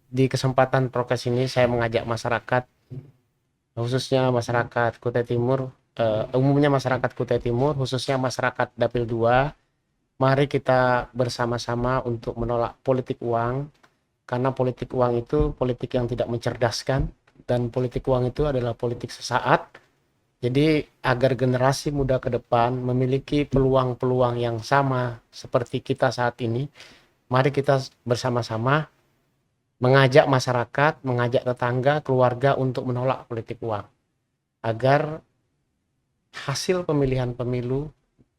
di kesempatan prokes ini saya mengajak masyarakat, khususnya masyarakat Kutai Timur, umumnya masyarakat Kutai Timur, khususnya masyarakat Dapil 2, mari kita bersama-sama untuk menolak politik uang, karena politik uang itu politik yang tidak mencerdaskan, dan politik uang itu adalah politik sesaat. Jadi agar generasi muda ke depan memiliki peluang-peluang yang sama seperti kita saat ini, mari kita bersama-sama mengajak masyarakat, mengajak tetangga, keluarga untuk menolak politik uang. Agar hasil pemilihan pemilu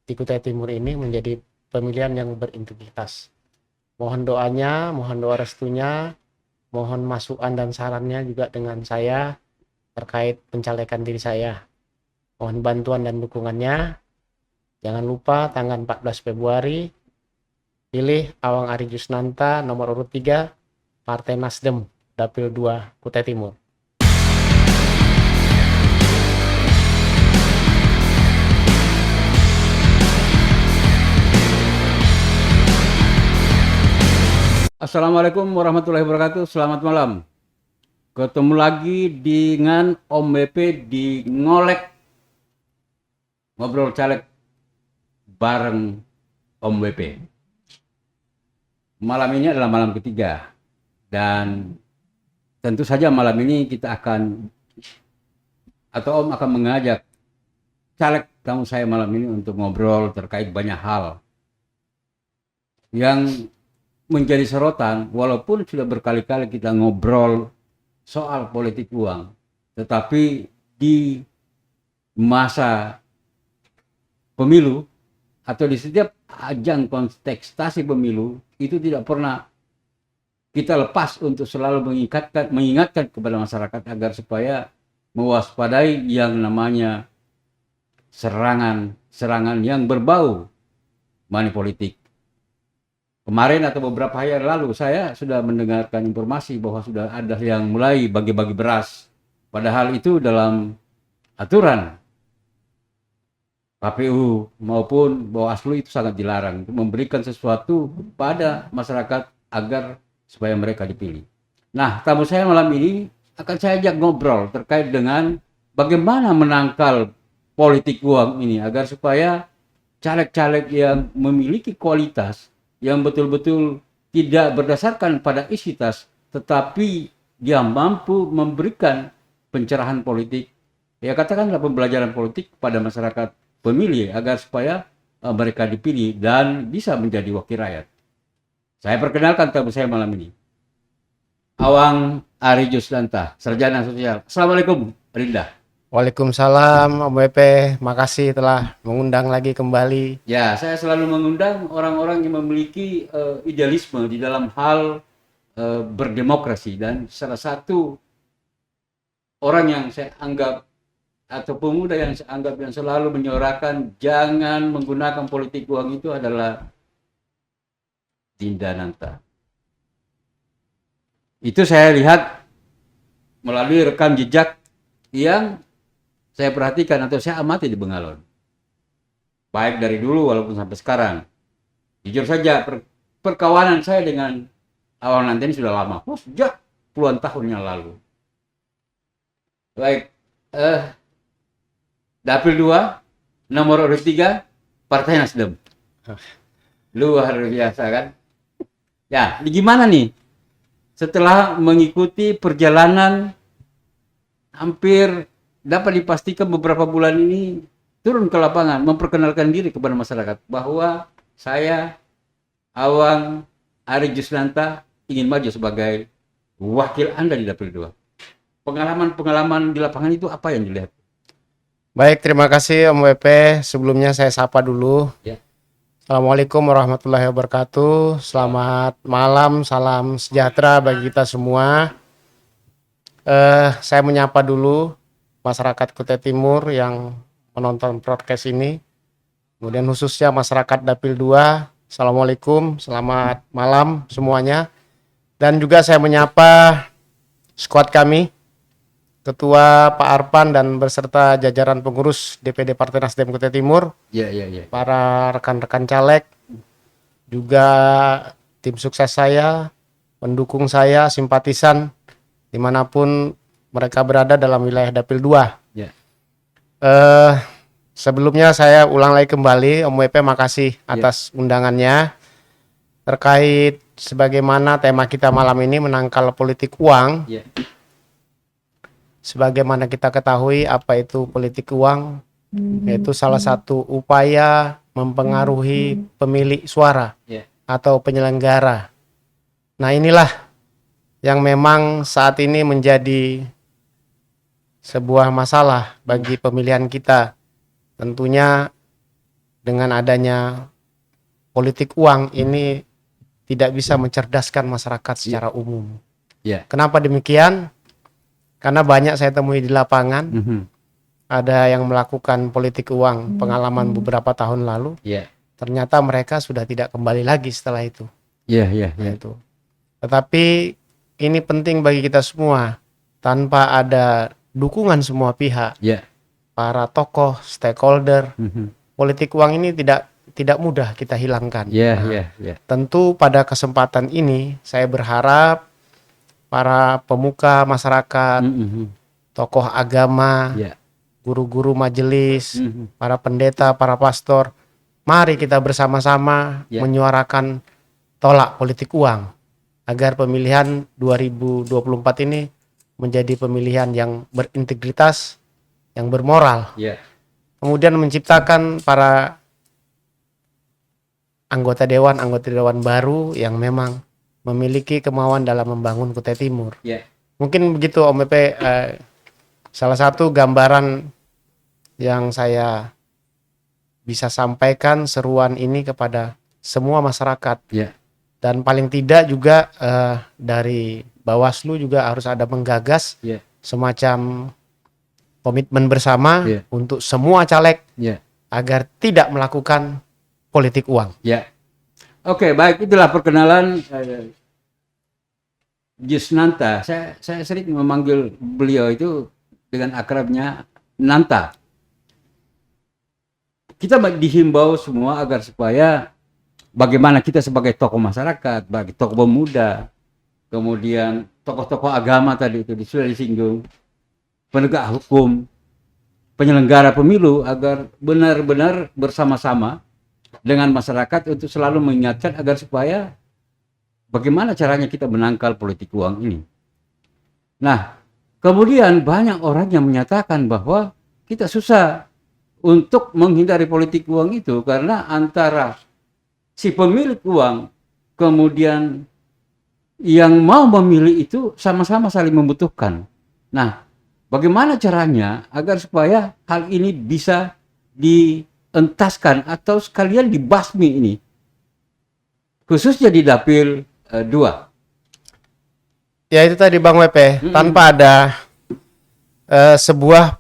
di Kutai Timur ini menjadi pemilihan yang berintegritas. Mohon doanya, mohon doa restunya, mohon masukan dan sarannya juga dengan saya terkait pencalekan diri saya. Mohon bantuan dan dukungannya. Jangan lupa tanggal 14 Februari pilih Awang Ari Jusnanta nomor urut 3 Partai Nasdem Dapil 2 Kutai Timur. Assalamualaikum warahmatullahi wabarakatuh. Selamat malam. Ketemu lagi dengan Om BP di Ngolek Ngobrol Caleg bareng Om BP. Malam ini adalah malam ketiga dan tentu saja malam ini kita akan atau Om akan mengajak caleg tamu saya malam ini untuk ngobrol terkait banyak hal yang menjadi sorotan, walaupun sudah berkali-kali kita ngobrol soal politik uang, tetapi di masa pemilu atau di setiap ajang kontestasi pemilu itu tidak pernah kita lepas untuk selalu mengingatkan kepada masyarakat agar supaya mewaspadai yang namanya serangan yang berbau money politik. Kemarin atau beberapa hari lalu saya sudah mendengarkan informasi bahwa sudah ada yang mulai bagi-bagi beras. Padahal itu dalam aturan KPU maupun Bawaslu itu sangat dilarang untuk memberikan sesuatu pada masyarakat agar supaya mereka dipilih. Nah, tamu saya malam ini akan saya ajak ngobrol terkait dengan bagaimana menangkal politik uang ini agar supaya caleg-caleg yang memiliki kualitas yang betul-betul tidak berdasarkan pada isitas, tetapi dia mampu memberikan pencerahan politik, ya katakanlah pembelajaran politik kepada masyarakat pemilih agar supaya mereka dipilih dan bisa menjadi wakil rakyat. Saya perkenalkan tamu saya malam ini, Awang Ari Jusnanta, Sarjana Sosial. Assalamualaikum, Rinda. Waalaikumsalam Om BP, makasih telah mengundang lagi kembali. Ya, saya selalu mengundang orang-orang yang memiliki idealisme di dalam hal berdemokrasi, dan salah satu orang yang saya anggap atau pemuda yang saya anggap yang selalu menyuarakan jangan menggunakan politik uang itu adalah Dinda Nanta. Itu saya lihat melalui rekam jejak yang saya perhatikan atau saya amati di Bengalon. Baik dari dulu walaupun sampai sekarang. Jujur saja perkawanan saya dengan Awang Nanta ini sudah lama. Sejak puluhan tahun yang lalu. Baik, Dapil 2, nomor urut 3, Partai Nasdem. Luar biasa kan? Ya, gimana nih? Setelah mengikuti perjalanan hampir dapat dipastikan beberapa bulan ini turun ke lapangan, memperkenalkan diri kepada masyarakat bahwa saya, Awang Ari Jusnanta, ingin maju sebagai wakil Anda di Dapil 2. Pengalaman-pengalaman di lapangan itu apa yang dilihat? Baik, terima kasih Om BP. Sebelumnya saya sapa dulu. Ya. Assalamualaikum warahmatullahi wabarakatuh. Selamat malam, salam sejahtera bagi kita semua. Saya menyapa dulu masyarakat Kutai Timur yang menonton podcast ini. Kemudian khususnya masyarakat Dapil 2. Assalamualaikum, selamat malam semuanya. Dan juga saya menyapa squad kami, Ketua Pak Arpan dan beserta jajaran pengurus DPD Partai Nasdem Kutai Timur. Ya. Para rekan-rekan caleg, juga tim sukses saya, pendukung saya, simpatisan dimanapun mereka berada dalam wilayah Dapil 2. Ya. Eh, Sebelumnya saya ulang lagi kembali, Om WP makasih atas undangannya terkait sebagaimana tema kita malam ini menangkal politik uang. Ya. Sebagaimana kita ketahui apa itu politik uang, yaitu salah satu upaya mempengaruhi pemilik suara Ya. atau penyelenggara. Nah, inilah yang memang saat ini menjadi sebuah masalah bagi pemilihan kita. Tentunya dengan adanya politik uang ini tidak bisa mencerdaskan masyarakat secara umum. Ya. Kenapa demikian? Karena banyak saya temui di lapangan, ada yang melakukan politik uang pengalaman beberapa tahun lalu. Ya. Ternyata mereka sudah tidak kembali lagi setelah itu. Ya, ya, ya. Itu. Tetapi ini penting bagi kita semua. Tanpa ada dukungan semua pihak, Ya. para tokoh, stakeholder, politik uang ini tidak mudah kita hilangkan. Ya, Nah, ya, ya. tentu pada kesempatan ini saya berharap para pemuka masyarakat, tokoh agama, Ya. guru-guru majelis, para pendeta, para pastor, mari kita bersama-sama Ya. menyuarakan tolak politik uang agar pemilihan 2024 ini menjadi pemilihan yang berintegritas, yang bermoral. Ya. Kemudian menciptakan para anggota dewan baru yang memang memiliki kemauan dalam membangun Kutai Timur. Ya. Mungkin begitu Om Pepe, salah satu gambaran yang saya bisa sampaikan seruan ini kepada semua masyarakat. Ya. Dan paling tidak juga dari Bawaslu juga harus ada menggagas Ya. semacam komitmen bersama Ya. untuk semua caleg Ya. agar tidak melakukan politik uang. Ya. Oke, baik, itulah perkenalan Jus Nanta. Saya sering memanggil beliau itu dengan akrabnya Nanta. Kita dihimbau semua agar supaya bagaimana kita sebagai tokoh masyarakat, bagi tokoh pemuda, kemudian tokoh-tokoh agama tadi itu sudah disinggung, penegak hukum, penyelenggara pemilu agar benar-benar bersama-sama dengan masyarakat untuk selalu mengingatkan agar supaya bagaimana caranya kita menangkal politik uang ini. Nah, kemudian banyak orang yang menyatakan bahwa kita susah untuk menghindari politik uang itu karena antara si pemilik uang kemudian yang mau memilih itu sama-sama saling membutuhkan. Nah, bagaimana caranya agar supaya hal ini bisa dientaskan atau sekalian dibasmi ini, khususnya di Dapil 2. Ya itu tadi Bang WP, tanpa ada sebuah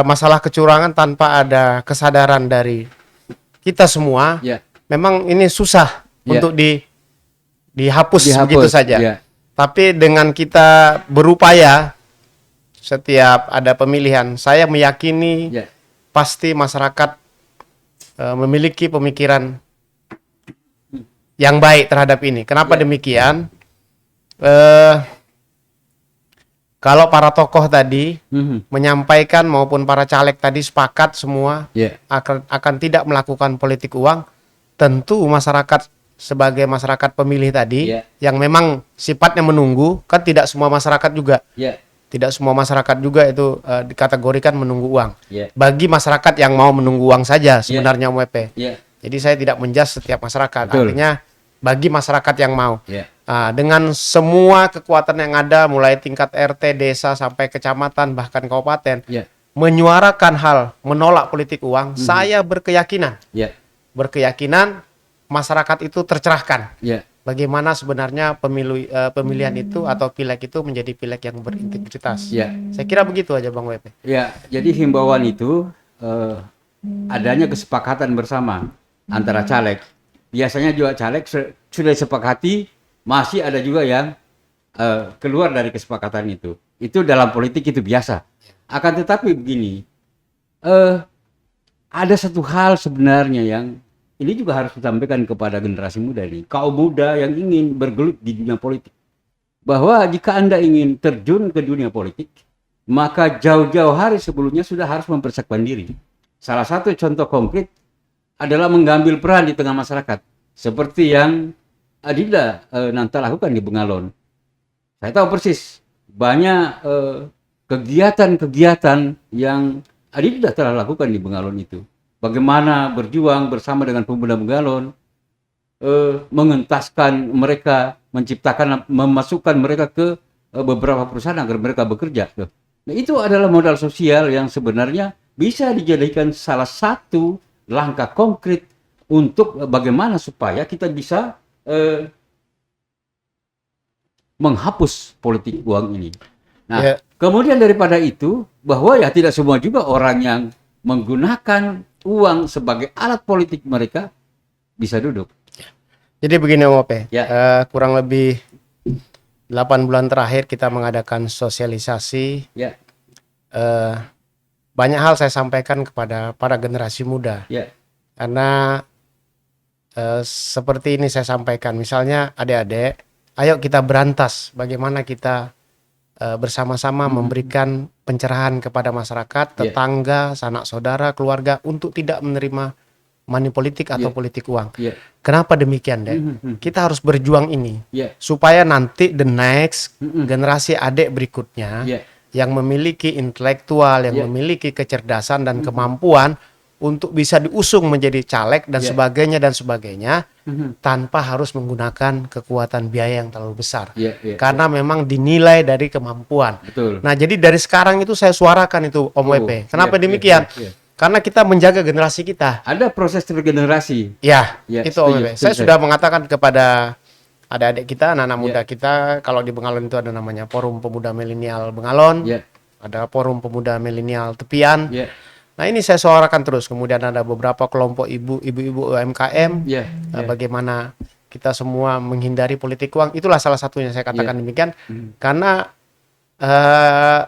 masalah kecurangan, tanpa ada kesadaran dari kita semua, Ya. memang ini susah Ya. untuk dihapus begitu saja. Ya. Tapi dengan kita berupaya setiap ada pemilihan, saya meyakini Ya. pasti masyarakat memiliki pemikiran yang baik terhadap ini. Kenapa demikian? Kalau para tokoh tadi menyampaikan maupun para caleg tadi sepakat semua Ya. akan tidak melakukan politik uang, tentu masyarakat sebagai masyarakat pemilih tadi yang memang sifatnya menunggu, kan tidak semua masyarakat juga. Ya. Tidak semua masyarakat juga itu dikategorikan menunggu uang. Ya. Bagi masyarakat yang mau menunggu uang saja sebenarnya Om WP. Ya. Jadi saya tidak menjudge setiap masyarakat. Betul. Artinya bagi masyarakat yang mau. Ya. Dengan semua kekuatan yang ada, mulai tingkat RT, desa, sampai kecamatan, bahkan kabupaten, Ya. menyuarakan hal menolak politik uang, saya berkeyakinan masyarakat itu tercerahkan. Ya. Bagaimana sebenarnya pemilihan itu atau pileg itu menjadi pileg yang berintegritas. Ya. Saya kira begitu aja Bang WP. Ya, jadi himbauan itu adanya kesepakatan bersama antara caleg. Biasanya juga caleg sudah disepakati, masih ada juga yang keluar dari kesepakatan itu. Itu dalam politik itu biasa. Akan tetapi begini, ada satu hal sebenarnya yang ini juga harus disampaikan kepada generasi muda ini, kaum muda yang ingin bergelut di dunia politik. bahwa jika Anda ingin terjun ke dunia politik, maka jauh-jauh hari sebelumnya sudah harus mempersiapkan diri. Salah satu contoh konkret adalah mengambil peran di tengah masyarakat, seperti yang Adinda Nanta lakukan di Bengalon. Saya tahu persis banyak kegiatan-kegiatan yang Adinda telah lakukan di Bengalon itu. Bagaimana berjuang bersama dengan pemuda Bengalon, mengentaskan mereka, memasukkan mereka ke beberapa perusahaan agar mereka bekerja. Nah, itu adalah modal sosial yang sebenarnya bisa dijadikan salah satu langkah konkret untuk bagaimana supaya kita bisa menghapus politik uang ini. Nah, kemudian daripada itu, bahwa ya tidak semua juga orang yang menggunakan uang sebagai alat politik mereka bisa duduk. Jadi begini Om Ope, Ya. kurang lebih 8 bulan terakhir kita mengadakan sosialisasi. Ya. Banyak hal saya sampaikan kepada para generasi muda. Ya. Karena seperti ini saya sampaikan, misalnya adik-adik, ayo kita berantas bagaimana kita bersama-sama memberikan pencerahan kepada masyarakat, tetangga, sanak saudara, keluarga untuk tidak menerima money politik atau politik uang. Kenapa demikian, Dek? Kita harus berjuang ini supaya nanti the next generasi adik berikutnya yang memiliki intelektual, yang memiliki kecerdasan dan kemampuan untuk bisa diusung menjadi caleg dan sebagainya tanpa harus menggunakan kekuatan biaya yang terlalu besar. Karena memang dinilai dari kemampuan. Betul. Nah, jadi dari sekarang itu saya suarakan itu Om WP. Kenapa demikian? Karena kita menjaga generasi kita. Ada proses regenerasi. Ya, itu Om WP. Saya sudah mengatakan kepada adik-adik kita, anak-anak muda kita, kalau di Bengalon itu ada namanya Forum Pemuda Milenial Bengalon, ada Forum Pemuda Milenial Tepian. Nah, ini saya suarakan terus. Kemudian ada beberapa kelompok ibu-ibu UMKM. Bagaimana kita semua menghindari politik uang. Itulah salah satunya saya katakan demikian. Karena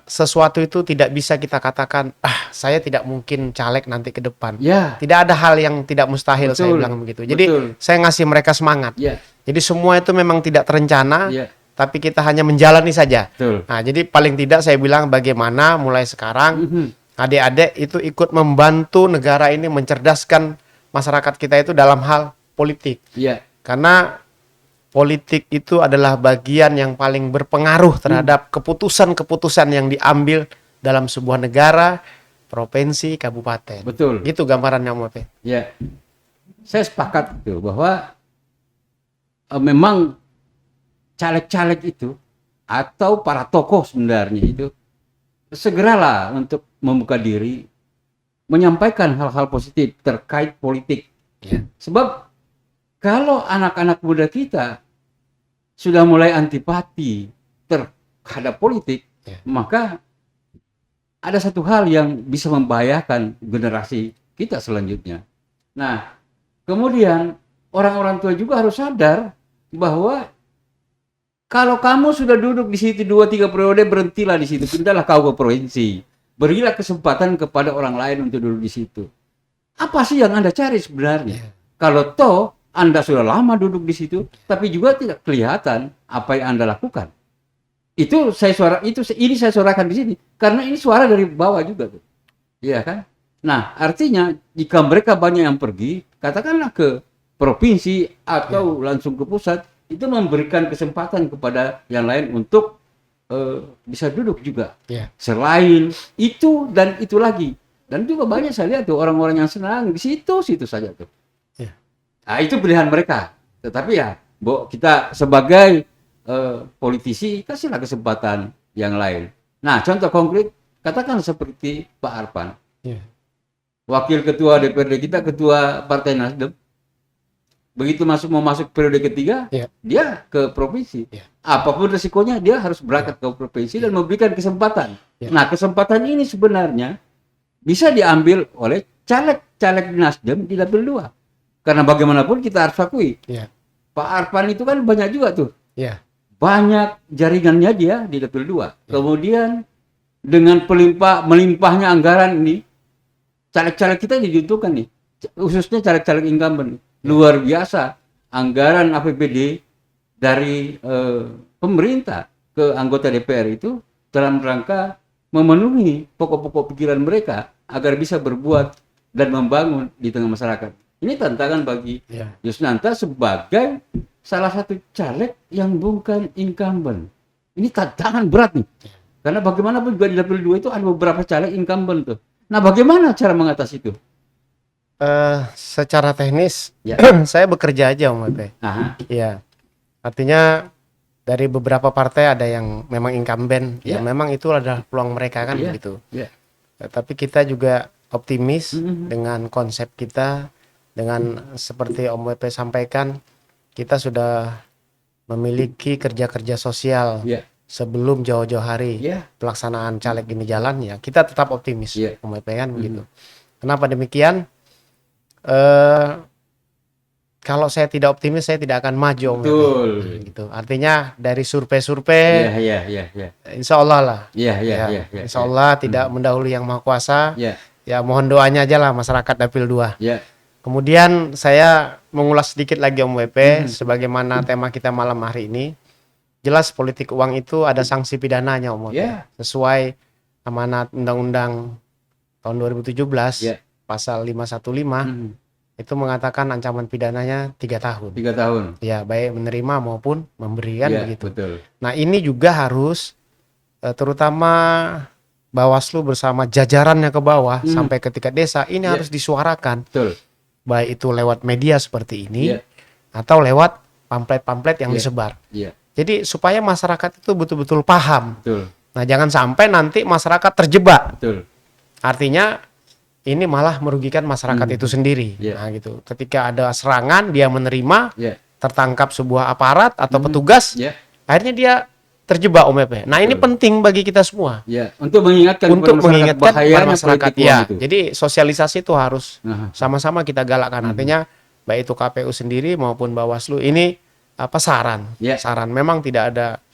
sesuatu itu tidak bisa kita katakan, saya tidak mungkin caleg nanti ke depan. Tidak ada hal yang tidak mustahil. Saya bilang begitu. Jadi saya ngasih mereka semangat. Jadi semua itu memang tidak terencana, tapi kita hanya menjalani saja. Nah, jadi paling tidak saya bilang bagaimana mulai sekarang adik-adik itu ikut membantu negara ini mencerdaskan masyarakat kita itu dalam hal politik. Karena politik itu adalah bagian yang paling berpengaruh terhadap keputusan-keputusan yang diambil dalam sebuah negara, provinsi, kabupaten. Betul. Gitu gambarannya Om Ope. Saya sepakat itu bahwa memang caleg-caleg itu atau para tokoh sebenarnya itu segeralah untuk membuka diri, menyampaikan hal-hal positif terkait politik. Sebab kalau anak-anak muda kita sudah mulai antipati terhadap politik, maka ada satu hal yang bisa membahayakan generasi kita selanjutnya. Nah, kemudian orang-orang tua juga harus sadar bahwa kalau kamu sudah duduk di situ 2-3 periode, berhentilah di situ, pindahlah kau ke provinsi. Berilah kesempatan kepada orang lain untuk duduk di situ. Apa sih yang Anda cari sebenarnya? Kalau toh Anda sudah lama duduk di situ, tapi juga tidak kelihatan apa yang Anda lakukan. Ini saya suarakan di sini karena ini suara dari bawah juga tuh. Iya kan? Nah, artinya jika mereka banyak yang pergi, katakanlah ke provinsi atau langsung ke pusat, itu memberikan kesempatan kepada yang lain untuk bisa duduk juga. Selain itu dan itu lagi. Dan juga banyak saya lihat tuh orang-orang yang senang di situ saja tuh. Nah, itu pilihan mereka. Tetapi ya, kita sebagai politisi kasihlah kesempatan yang lain. Nah, contoh konkret, katakan seperti Pak Arpan. Wakil ketua DPRD kita, ketua Partai Nasdem. Begitu mau masuk periode ketiga, dia ke provinsi. Apapun resikonya, dia harus berangkat ke provinsi dan memberikan kesempatan. Nah, kesempatan ini sebenarnya bisa diambil oleh caleg-caleg Nasdem di dapil 2. Karena bagaimanapun kita harus akui, Pak Arpan itu kan banyak juga tuh. Banyak jaringannya dia di dapil 2. Kemudian dengan melimpahnya anggaran ini, caleg-caleg kita dibutuhkan nih, khususnya caleg-caleg incumbent. Luar biasa anggaran APBD dari pemerintah ke anggota DPR itu dalam rangka memenuhi pokok-pokok pikiran mereka agar bisa berbuat dan membangun di tengah masyarakat. Ini tantangan bagi Yusnanta sebagai salah satu caleg yang bukan incumbent. Ini tantangan berat nih. Karena bagaimanapun juga di dapil 2 itu ada beberapa caleg incumbent tuh. Nah, bagaimana cara mengatasi itu? Secara teknis, Ya. saya bekerja aja Om Epe. Aha. Iya. Artinya dari beberapa partai ada yang memang incumbent, Ya. ya memang itu adalah peluang mereka kan Ya. begitu. Ya. Tapi kita juga optimis Mhm. dengan konsep kita, dengan seperti Om Epe sampaikan, kita sudah memiliki kerja-kerja sosial Ya. sebelum jauh-jauh hari Ya. pelaksanaan caleg ini jalan, ya kita tetap optimis Ya. Om Epe kan begitu. Kenapa demikian? Kalau saya tidak optimis, saya tidak akan maju Om Epe. Betul. Gitu. Artinya dari survei-survei, Ya. insya Allah lah. Ya. Insya Allah tidak mendahului yang Maha Kuasa. Ya. Ya mohon doanya aja lah masyarakat Dapil 2. Ya. Kemudian saya mengulas sedikit lagi Om WP, sebagaimana tema kita malam hari ini. Jelas politik uang itu ada sanksi pidananya Om WP. Ya. Sesuai amanat Undang-Undang tahun 2017, Ya. pasal 515, itu mengatakan ancaman pidananya 3 tahun. 3 tahun. Ya, baik menerima maupun memberikan Ya, begitu. betul. Nah, ini juga harus terutama Bawaslu bersama jajarannya ke bawah sampai ke tingkat desa ini harus disuarakan. Betul. Baik itu lewat media seperti ini Ya. atau lewat pamflet-pamflet yang disebar. Ya. Jadi supaya masyarakat itu betul-betul paham. Betul. Nah, jangan sampai nanti masyarakat terjebak. Betul. Artinya ini malah merugikan masyarakat itu sendiri. Ya. Nah, gitu. Ketika ada serangan dia menerima, Ya. tertangkap sebuah aparat atau petugas, Ya. akhirnya dia terjebak Om Epe. Nah, ini penting bagi kita semua. Ya, untuk mengingatkan Untuk kepada mengingatkan bahayanya kepada masyarakat politik uang ya. itu. Jadi sosialisasi itu harus Aha. sama-sama kita galakkan. Artinya baik itu KPU sendiri maupun Bawaslu ini saran. Ya. Saran memang tidak ada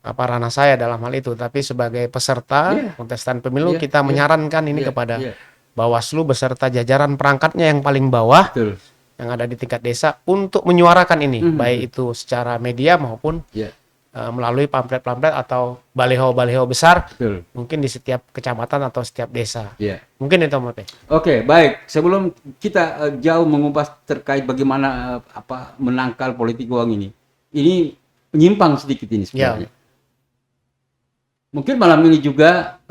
ranah saya dalam hal itu, tapi sebagai peserta Ya. kontestan pemilu Ya. kita menyarankan ini Ya. kepada Ya. Bawaslu beserta jajaran perangkatnya yang paling bawah Betul. yang ada di tingkat desa untuk menyuarakan ini, baik itu secara media maupun Ya. melalui pamflet-pamflet atau baliho-baliho besar, Betul. mungkin di setiap kecamatan atau setiap desa. Ya. Mungkin itu Om Epe. Oke, baik. Sebelum kita jauh mengupas terkait bagaimana menangkal politik uang ini menyimpang sedikit ini sebenarnya. Mungkin malam ini juga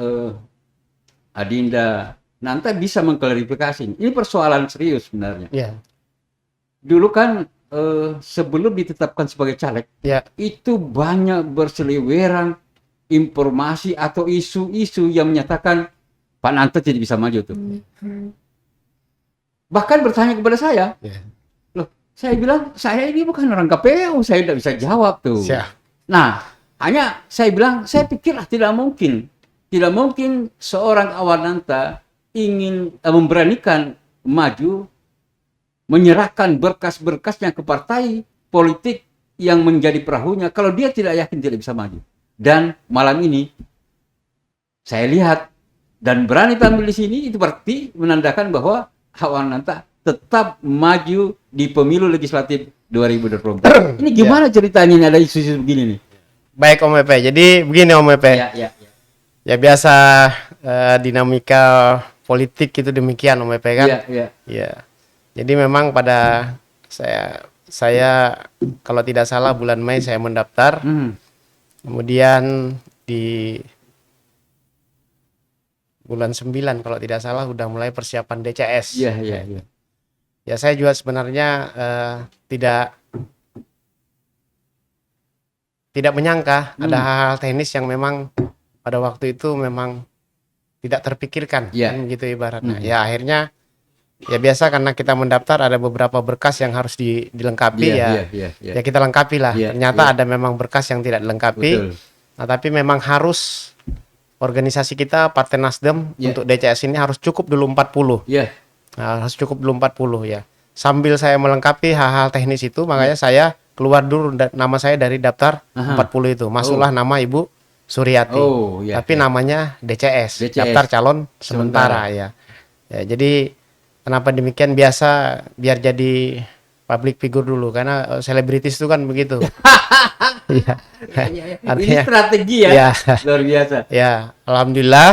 Adinda Nanta bisa mengklarifikasi. Ini persoalan serius sebenarnya. Ya, Dulu kan sebelum ditetapkan sebagai caleg, ya, itu banyak berseliweran informasi atau isu-isu yang menyatakan Pak Nanta tidak bisa maju tuh. Bahkan bertanya kepada saya, ya. loh, saya bilang saya ini bukan orang KPU, saya tidak bisa jawab tuh. Siap. Nah, hanya saya bilang, saya pikirlah tidak mungkin seorang Awananta ingin memberanikan maju, menyerahkan berkas-berkasnya ke partai politik yang menjadi perahunya kalau dia tidak yakin tidak bisa maju. Dan malam ini saya lihat dan berani tampil di sini, itu berarti menandakan bahwa Awananta tetap maju di pemilu legislatif 2024. Ini gimana ceritanya ini ada isu-isu begini nih? Baik Om Epe. Jadi begini Om Epe. Ya. Ya biasa dinamika politik itu demikian Om Epe kan. Iya. Ya. Jadi memang pada saya kalau tidak salah bulan Mei saya mendaftar. Kemudian di bulan 9 kalau tidak salah udah mulai persiapan DCS. Iya. Ya saya juga sebenarnya tidak menyangka ada hal-hal teknis yang memang pada waktu itu memang tidak terpikirkan, Iya. kan gitu ibaratnya. Ya akhirnya ya biasa karena kita mendaftar ada beberapa berkas yang harus dilengkapi Iya. ya kita lengkapi lah. Iya, Ternyata iya. ada memang berkas yang tidak dilengkapi. Betul. Nah tapi memang harus organisasi kita Partai Nasdem Iya. untuk DCS ini harus cukup dulu 40. Iya. Nah, harus cukup dulu 40 ya. Sambil saya melengkapi hal-hal teknis itu, makanya saya keluar dulu nama saya dari daftar Aha. 40 itu. Masuklah nama Ibu Suryati. Oh, iya, Tapi iya. namanya DCS, DCS. daftar calon sementara ya. Ya, jadi kenapa demikian biasa biar jadi public figure dulu karena selebritis itu kan begitu. Iya. Ini Artinya strategi ya, ya, luar biasa. ya, alhamdulillah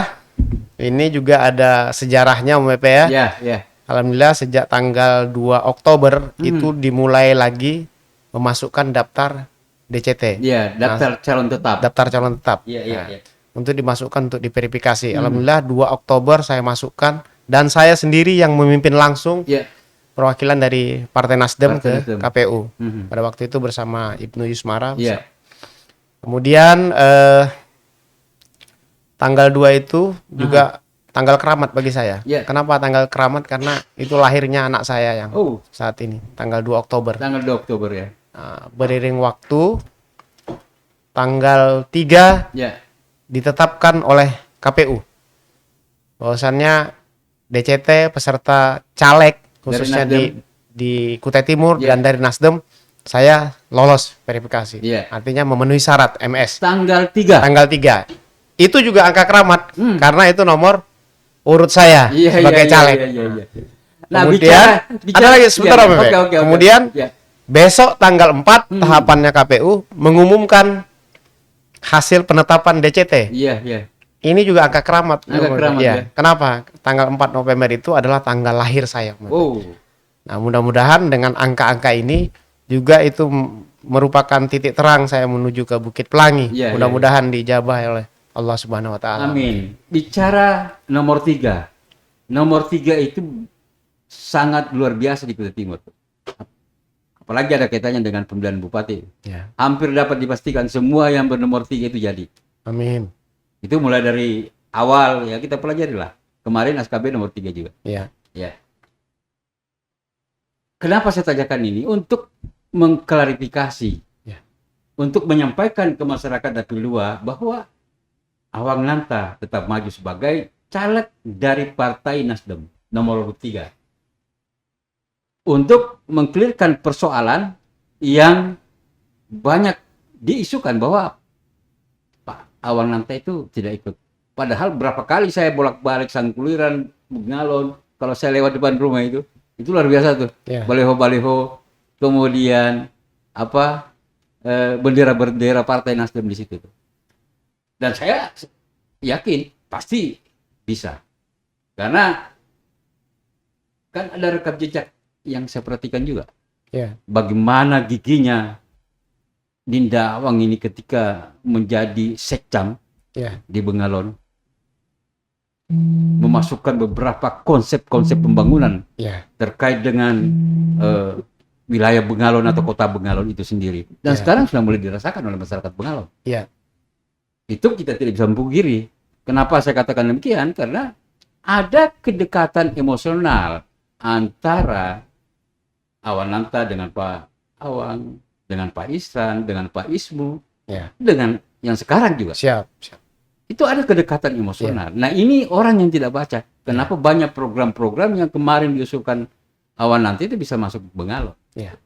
ini juga ada sejarahnya Om Pepe ya. Ya, ya. Alhamdulillah sejak tanggal 2 Oktober itu Hmm. dimulai lagi memasukkan daftar DCT, Ya, daftar calon tetap. daftar calon tetap. Iya, iya, Nah, iya. untuk dimasukkan untuk diverifikasi. Alhamdulillah 2 Oktober saya masukkan dan saya sendiri yang memimpin langsung Iya. perwakilan dari Partai Nasdem Partai ke Nasdem. KPU. Mhm. Pada waktu itu bersama Ibnu Yusmara. Iya. Kemudian tanggal 2 itu juga tanggal keramat bagi saya. Iya. Kenapa tanggal keramat? Karena itu lahirnya anak saya yang Oh, saat ini, tanggal 2 Oktober. tanggal 2 Oktober ya. Nah, beriring waktu, tanggal 3 Ya. ditetapkan oleh KPU bahwasannya DCT peserta caleg khususnya Nasdem. di Kutai Timur Ya. dan dari Nasdem saya lolos verifikasi. Ya. Artinya memenuhi syarat MS. Tanggal 3. Tanggal 3. Itu juga angka keramat Hmm. karena itu nomor urut saya Iya, sebagai iya, caleg. iya, iya, iya. Nah, Kemudian ada lagi sebentar Om Pepe. Oke, oke, oke. Kemudian Ya. besok tanggal 4 tahapannya KPU mengumumkan hasil penetapan DCT. Iya, iya. Ini juga angka keramat. Angka keramat, ya. Kenapa? Tanggal 4 November itu adalah tanggal lahir saya. Oh. Nah, mudah-mudahan dengan angka-angka ini juga itu merupakan titik terang saya menuju ke Bukit Pelangi. Iya, Mudah-mudahan dijabah oleh Allah Subhanahu wa taala. Amin. Bicara nomor 3. Nomor 3 itu sangat luar biasa di Kutai Timur. Apalagi ada kaitannya dengan pemilihan bupati. Ya. Hampir dapat dipastikan semua yang bernomor 3 itu jadi. Amin. Itu mulai dari awal ya kita pelajari lah. Kemarin SKB nomor 3 juga. Ya. Ya. Kenapa saya tanyakan ini? Untuk mengklarifikasi. Ya. Untuk menyampaikan ke masyarakat Dapil 2 bahwa Awang Nanta tetap maju sebagai caleg dari Partai Nasdem nomor 3. Untuk mengklirkan persoalan yang banyak diisukan bahwa Pak Awang Nanta itu tidak ikut. Padahal berapa kali saya bolak-balik Sangkuliran, Bengalon, kalau saya lewat depan rumah itu luar biasa tuh. Ya. Baliho-baliho, kemudian bendera-bendera Partai Nasdem di situ tuh. Dan saya yakin pasti bisa. Karena kan ada rekam jejak yang saya perhatikan juga. Ya. Bagaimana giginya Dinda Awang ini ketika menjadi sekcam Ya. di Bengalon. Memasukkan beberapa konsep-konsep pembangunan Ya. terkait dengan wilayah Bengalon atau kota Bengalon itu sendiri. Dan Ya. sekarang sudah mulai dirasakan oleh masyarakat Bengalon. Ya. Itu kita tidak bisa memungkiri. Kenapa saya katakan demikian? Karena ada kedekatan emosional antara Awang Nanta dengan Pak Awang, dengan Pak Ihsan, dengan Pak Ismu, Ya. dengan yang sekarang juga. Siap. Siap. Itu ada kedekatan emosional. Nah, ini orang yang tidak baca. Kenapa banyak program-program yang kemarin diusulkan Awang Nanta itu bisa masuk Bengalon? Ya.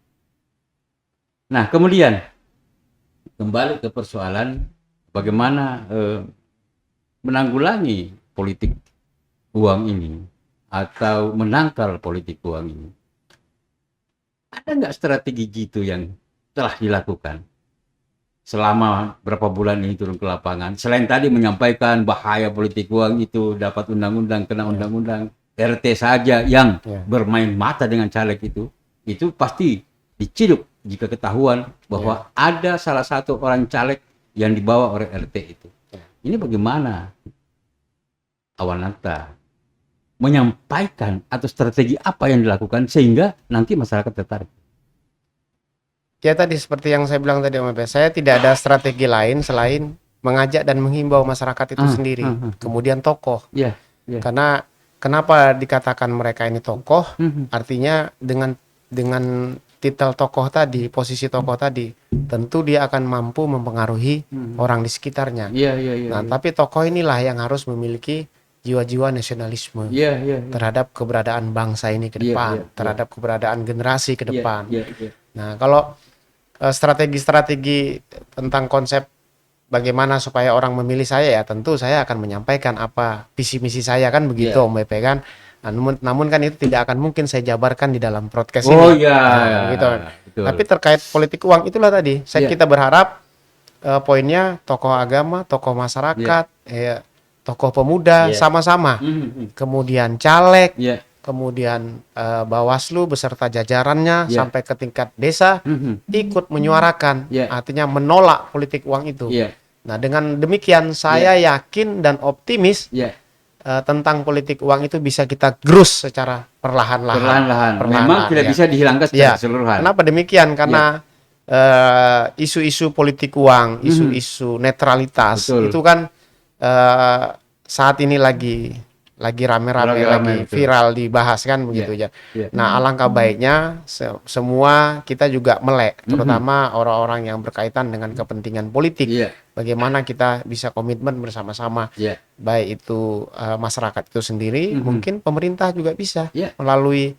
Nah, kemudian kembali ke persoalan bagaimana menanggulangi politik uang ini atau menangkal politik uang ini. Ada nggak strategi gitu yang telah dilakukan selama berapa bulan ini turun ke lapangan? Selain tadi menyampaikan bahaya politik uang itu dapat undang-undang, kena undang-undang, RT saja yang bermain mata dengan caleg itu pasti diciduk jika ketahuan bahwa ada salah satu orang caleg yang dibawa oleh RT itu. Ini bagaimana Awang Nanta menyampaikan atau strategi apa yang dilakukan sehingga nanti masyarakat tertarik? Ya tadi seperti yang saya bilang tadi Om Pepe, saya tidak ada strategi lain selain mengajak dan menghimbau masyarakat itu sendiri. Kemudian tokoh. Ya. Karena kenapa dikatakan mereka ini tokoh? Artinya dengan titel tokoh tadi, posisi tokoh tadi, tentu dia akan mampu mempengaruhi orang di sekitarnya. Nah, tapi tokoh inilah yang harus memiliki jiwa-jiwa nasionalisme terhadap keberadaan bangsa ini ke depan, terhadap keberadaan generasi ke depan. Nah, kalau strategi-strategi tentang konsep bagaimana supaya orang memilih saya, ya tentu saya akan menyampaikan apa visi misi saya kan begitu Om Pepe kan. Nah, namun kan itu tidak akan mungkin saya jabarkan di dalam podcast Oh ini. ya, Nah, gitu. betul. Tapi terkait politik uang itulah tadi. Iya. Kita berharap poinnya tokoh agama, tokoh masyarakat, tokoh pemuda Iya. sama-sama. Mhm. Kemudian caleg, Iya. kemudian Bawaslu beserta jajarannya Iya. sampai ke tingkat desa Mhm. ikut menyuarakan, Iya. artinya menolak politik uang itu. Iya. Nah, dengan demikian saya yakin dan optimis Iya. tentang politik uang itu bisa kita gerus secara perlahan-lahan. Perlahan-lahan. Memang Perlahan-lahan, tidak ya. bisa dihilangkan secara Ya. keseluruhan. Kenapa demikian? Karena isu-isu politik uang, isu-isu netralitas Betul. itu kan saat ini lagi rame-rame, Lagi lagi betul. viral dibahas kan begitu ya. Iya. Nah, alangkah baiknya semua kita juga melek, terutama orang-orang yang berkaitan dengan kepentingan politik. Iya. Bagaimana kita bisa komitmen bersama-sama, Iya. baik itu masyarakat itu sendiri, mungkin pemerintah juga bisa Iya. melalui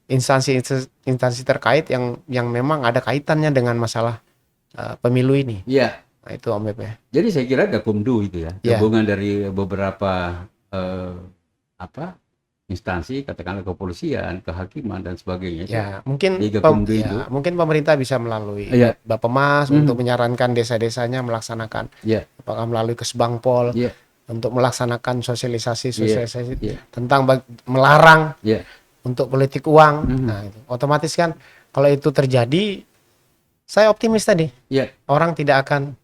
instansi terkait yang memang ada kaitannya dengan masalah pemilu ini. Iya. Nah, itu Om Pepe. Jadi saya kira Gakumdu itu ya, Iya. gabungan dari beberapa instansi, katakanlah kepolisian, kehakiman dan sebagainya. Ya, mungkin Di Gakumdu itu. mungkin pemerintah bisa melalui Iya. Bappemas untuk menyarankan desa-desanya melaksanakan, Iya. apakah melalui Kesbangpol Iya. untuk melaksanakan sosialisasi Iya. tentang melarang Iya. untuk politik uang. Nah, itu otomatis kan kalau itu terjadi, saya optimis tadi Iya. orang tidak akan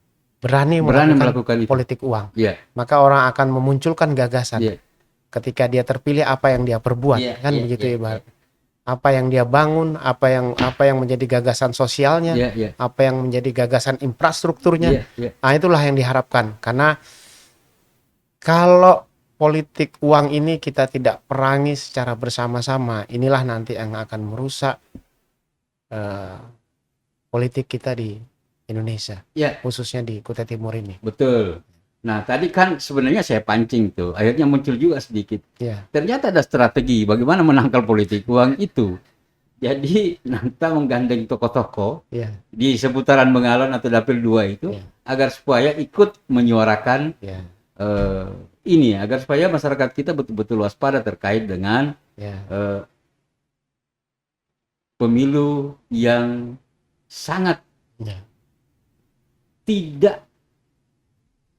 berani melakukan itu. politik uang. Iya. Maka orang akan memunculkan gagasan. Iya. Ketika dia terpilih, apa yang dia perbuat, Iya, kan iya, begitu iya, ibarat. Apa yang dia bangun, apa yang menjadi gagasan sosialnya, Iya. Iya. apa yang menjadi gagasan infrastrukturnya. Iya. Iya. Nah, itulah yang diharapkan. Karena kalau politik uang ini kita tidak perangi secara bersama-sama, inilah nanti yang akan merusak politik kita di Indonesia, Iya. khususnya di Kutai Timur ini. Betul. Nah, tadi kan sebenarnya saya pancing tuh, akhirnya muncul juga sedikit. Ya, Ternyata ada strategi bagaimana menangkal politik uang itu. Jadi Nanta menggandeng tokoh-tokoh ya, di seputaran Bengalon atau Dapil 2 itu Iya. agar supaya ikut menyuarakan ya, ini, agar supaya masyarakat kita betul-betul waspada terkait dengan ya, pemilu yang sangat ya, tidak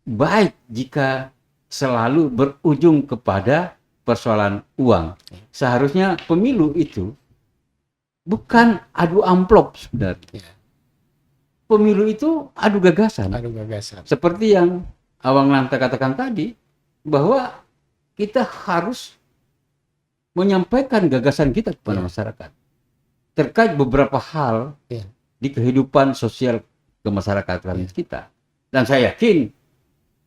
baik jika selalu berujung kepada persoalan uang. Seharusnya pemilu itu bukan adu amplop sebenarnya. ya. Pemilu itu adu gagasan. Adu gagasan. Seperti yang Awang Lanta katakan tadi, bahwa kita harus menyampaikan gagasan kita kepada masyarakat terkait beberapa hal Ya. di kehidupan sosial kemasyarakatan kita. Dan saya yakin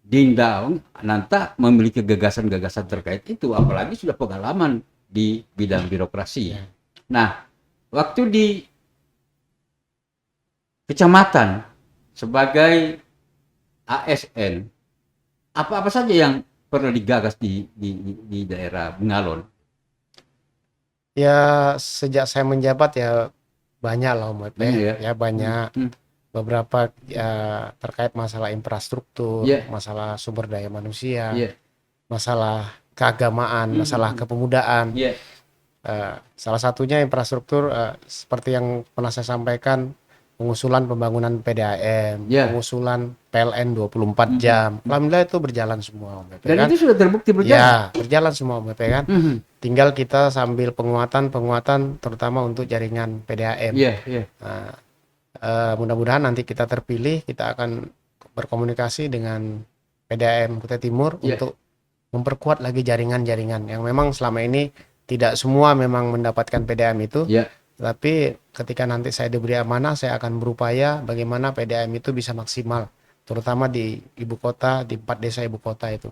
Dinda Nanta memiliki gagasan-gagasan terkait itu, apalagi sudah pengalaman di bidang birokrasi. Ya. Nah, waktu di kecamatan sebagai ASN, apa-apa saja yang perlu digagas di daerah Bengalon? Ya, sejak saya menjabat ya banyak lah Om Pepe. Banyak ya? Ya banyak. Beberapa terkait masalah infrastruktur, Iya. masalah sumber daya manusia, Iya. masalah keagamaan, masalah kepemudaan. Iya. Salah satunya infrastruktur seperti yang pernah saya sampaikan, pengusulan pembangunan PDAM, Iya. pengusulan PLN 24 jam. Alhamdulillah itu berjalan semua Om Pepe, Dan kan? itu sudah terbukti berjalan. Ya, berjalan semua Om Pepe, kan? Tinggal kita sambil penguatan terutama untuk jaringan PDAM. Iya, iya. Nah, mudah-mudahan nanti kita terpilih, kita akan berkomunikasi dengan PDAM Kutai Timur Iya. untuk memperkuat lagi jaringan-jaringan yang memang selama ini tidak semua memang mendapatkan PDAM itu. Iya. Tapi ketika nanti saya diberi amanah, saya akan berupaya bagaimana PDAM itu bisa maksimal, terutama di ibu kota, di 4 desa ibu kota itu.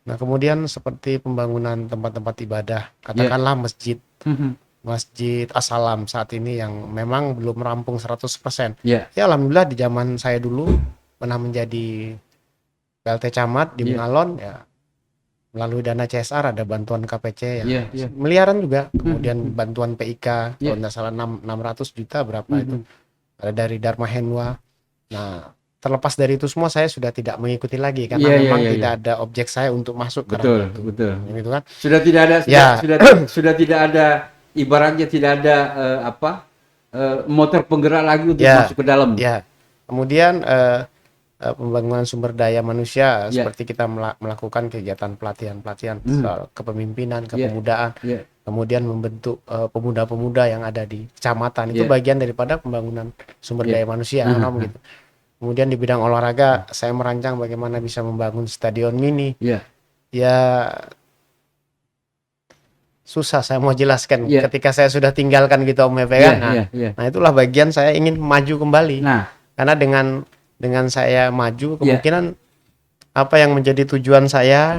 Nah, kemudian seperti pembangunan tempat-tempat ibadah, katakanlah masjid As-Salam saat ini yang memang belum rampung 100%. Iya. Ya alhamdulillah di zaman saya dulu pernah menjadi PLT Camat di Iya. Bengalon, ya melalui dana CSR ada bantuan KPC yang Iya, iya. miliaran juga, kemudian bantuan PIK Iya. kalau nggak salah 600 juta berapa itu ada dari Dharma Henwa. Nah, terlepas dari itu semua saya sudah tidak mengikuti lagi karena Iya, iya, memang iya, tidak iya. ada objek saya untuk masuk ke Betul, ranah itu. betul. Gitu kan. Sudah tidak ada, Ya. sudah tidak ada, ibaratnya tidak ada motor penggerak lagi untuk Ya, masuk ke dalam. ya. Kemudian pembangunan sumber daya manusia Ya. seperti kita melakukan kegiatan pelatihan soal kepemimpinan, Ya. kepemudaan, Ya. kemudian membentuk pemuda-pemuda yang ada di kecamatan itu Ya. bagian daripada pembangunan sumber Ya. daya manusia kan begitu. Kemudian di bidang olahraga saya merancang bagaimana bisa membangun stadion mini. Ya. Ya susah saya mau jelaskan Ya. ketika saya sudah tinggalkan gitu Om Epe Ya. kan. Nah, Ya. Ya. nah itulah bagian saya ingin maju kembali. Nah, Karena dengan saya maju kemungkinan apa yang menjadi tujuan saya,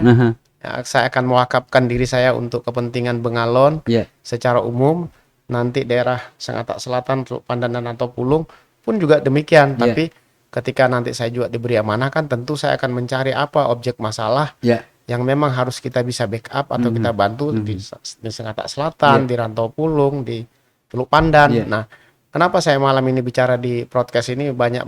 saya akan mewakafkan diri saya untuk kepentingan Bengalon ya. secara umum. Nanti daerah Sangatta Selatan, Teluk Pandan dan Rantau Pulung pun juga demikian. Ya. Tapi ketika nanti saya juga diberi amanah kan tentu saya akan mencari apa objek masalah Ya. yang memang harus kita bisa backup atau kita bantu di Sangatta Selatan, di Rantau Pulung, di Teluk Pandan. Ya. Nah, kenapa saya malam ini bicara di podcast ini banyak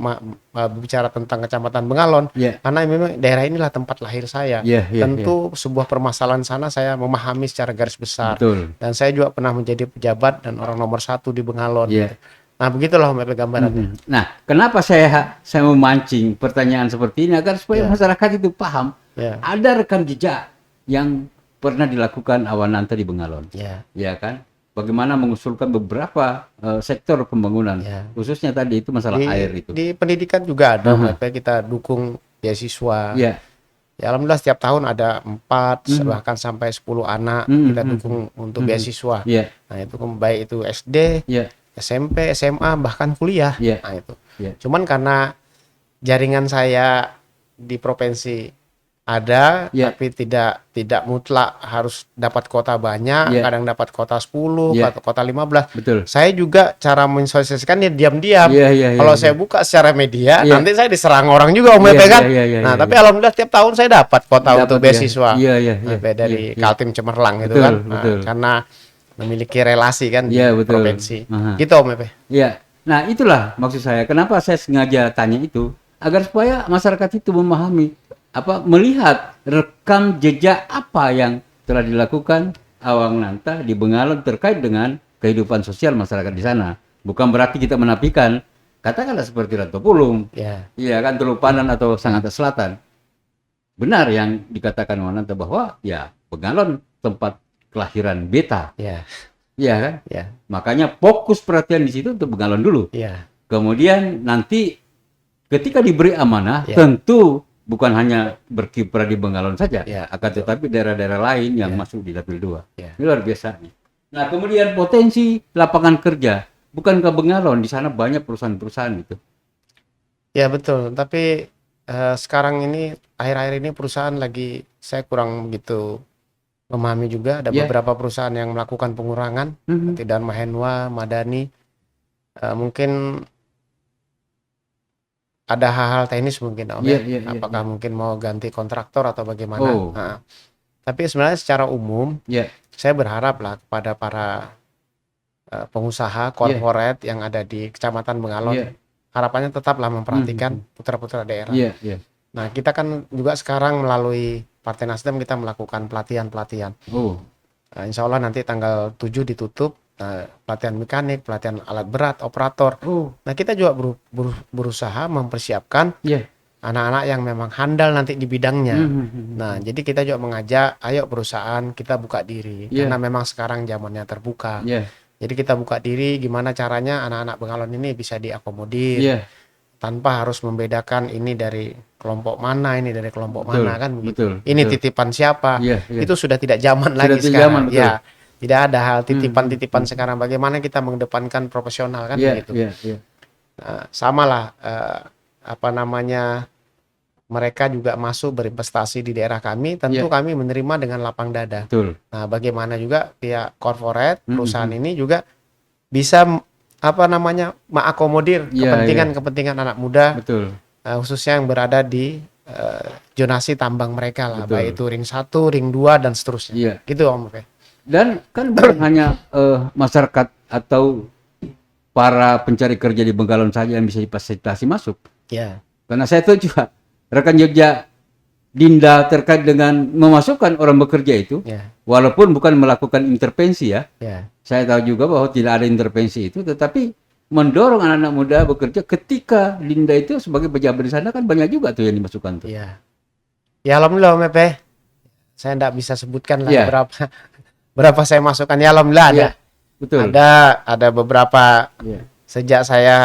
bicara tentang Kecamatan Bengalon? Ya. Karena memang daerah inilah tempat lahir saya. Ya. Ya. Tentu sebuah permasalahan sana saya memahami secara garis besar. Betul. Dan saya juga pernah menjadi pejabat dan orang nomor 1 di Bengalon. Ya. Nah, begitulah Om Epe gambarannya. Nah, kenapa saya memancing pertanyaan seperti ini agar supaya masyarakat itu paham Ya. ada rekam jejak yang pernah dilakukan Awananta di Bengalon. Ya. Ya kan? Bagaimana mengusulkan beberapa sektor pembangunan, Ya. khususnya tadi itu masalah air itu. Di pendidikan juga ada Om Epe, kita dukung beasiswa. Ya. Ya alhamdulillah setiap tahun ada 4 bahkan sampai 10 anak kita dukung untuk beasiswa. Ya. Nah itu baik itu SD, Ya. SMP, SMA bahkan kuliah. Ya. Nah itu. Ya. Cuman karena jaringan saya di provinsi ada, Ya. tapi tidak mutlak harus dapat kota banyak, Ya. kadang dapat kota 10, Ya. atau kota 15. Betul. Saya juga cara mensosialisasikan ya diam-diam. Iya, iya, iya, Kalau iya. saya buka secara media, Iya. nanti saya diserang orang juga Om Iya, Epe kan. iya, iya, Nah, iya, tapi iya. alhamdulillah tiap tahun saya dapat kota Dapat, untuk ya. beasiswa. Iya, iya, iya. Epe dari Iya, iya. Kaltim Cemerlang gitu Betul, kan. Nah, betul. karena memiliki relasi kan Iya, di betul. provinsi. Aha. Gitu Om Epe. Ya. Nah, itulah maksud saya. Kenapa saya sengaja tanya itu agar supaya masyarakat itu memahami melihat rekam jejak apa yang telah dilakukan Awananta di Bengalon terkait dengan kehidupan sosial masyarakat di sana. Bukan berarti kita menafikan, katakanlah seperti Rantau Pulung, Ya. iya kan, Teluk Pandan atau Sangatta Selatan. Benar yang dikatakan Awananta bahwa ya Bengalon tempat kelahiran beta, Ya. iya kan? Ya. Makanya fokus perhatian di situ untuk Bengalon dulu. Ya. Kemudian nanti ketika diberi amanah, Ya. tentu bukan hanya berkiprah di Bengalon saja, Ya, akan tetapi daerah-daerah lain yang Ya. masuk di Dapil 2. Ya. Ini luar biasa nih. Nah, kemudian potensi lapangan kerja, bukankah Bengalon di sana banyak perusahaan-perusahaan itu? Ya betul, tapi sekarang ini akhir-akhir ini perusahaan lagi saya kurang begitu memahami juga ada Ya. beberapa perusahaan yang melakukan pengurangan seperti Dharma Henwa, Madani. Mungkin ada hal-hal teknis mungkin Om Iya, ya. iya, iya, Apakah mungkin mau ganti kontraktor atau bagaimana? Oh. Nah, tapi sebenarnya secara umum Ya. saya berharap lah kepada para pengusaha korporat yang ada di Kecamatan Bengalon, Iya. harapannya tetaplah memperhatikan putra-putra daerah. Iya, iya. Nah, kita kan juga sekarang melalui Partai Nasdem kita melakukan pelatihan-pelatihan. Oh. Insya Allah nanti tanggal 7 ditutup pelatihan mekanik, pelatihan alat berat, operator. Oh. Nah, kita juga berusaha mempersiapkan Iya. anak-anak yang memang handal nanti di bidangnya. Mhm. Nah, jadi kita juga mengajak, ayo perusahaan kita buka diri. Iya. Karena memang sekarang zamannya terbuka. Iya. Jadi kita buka diri, gimana caranya anak-anak Bengalon ini bisa diakomodir. Iya. Tanpa harus membedakan ini dari kelompok mana, ini dari kelompok Betul, mana kan begitu. betul, Ini betul. titipan siapa? Iya, iya. Itu sudah tidak zaman Sudah lagi tidak sekarang. zaman, betul. Ya, tidak ada hal titipan-titipan sekarang. Bagaimana kita mengedepankan profesional kan Iya, begitu. iya, iya. Nah, samalah mereka juga masuk berinvestasi di daerah kami, tentu Iya. kami menerima dengan lapang dada. Betul. Nah, bagaimana juga pihak corporate perusahaan ini juga bisa mengakomodir Iya, kepentingan anak muda, Betul. khususnya yang berada di zonasi tambang mereka lah, Betul. baik itu ring 1, ring 2 dan seterusnya. Iya. Gitu Om Oke. Dan kan bukan hanya masyarakat atau para pencari kerja di Bengalon saja yang bisa difasilitasi masuk. Ya. Karena saya tahu juga rekan Jogja Dinda terkait dengan memasukkan orang bekerja itu, Ya, walaupun bukan melakukan intervensi ya, ya, saya tahu juga bahwa tidak ada intervensi itu, tetapi mendorong anak-anak muda bekerja ketika Dinda itu sebagai pejabat di sana kan banyak juga tuh yang dimasukkan tuh. ya. Ya alhamdulillah Om Epe. Saya enggak bisa sebutkan lah Iya. berapa saya masukkan. Ya alhamdulillah ada. Iya, betul. Ada beberapa Iya. sejak saya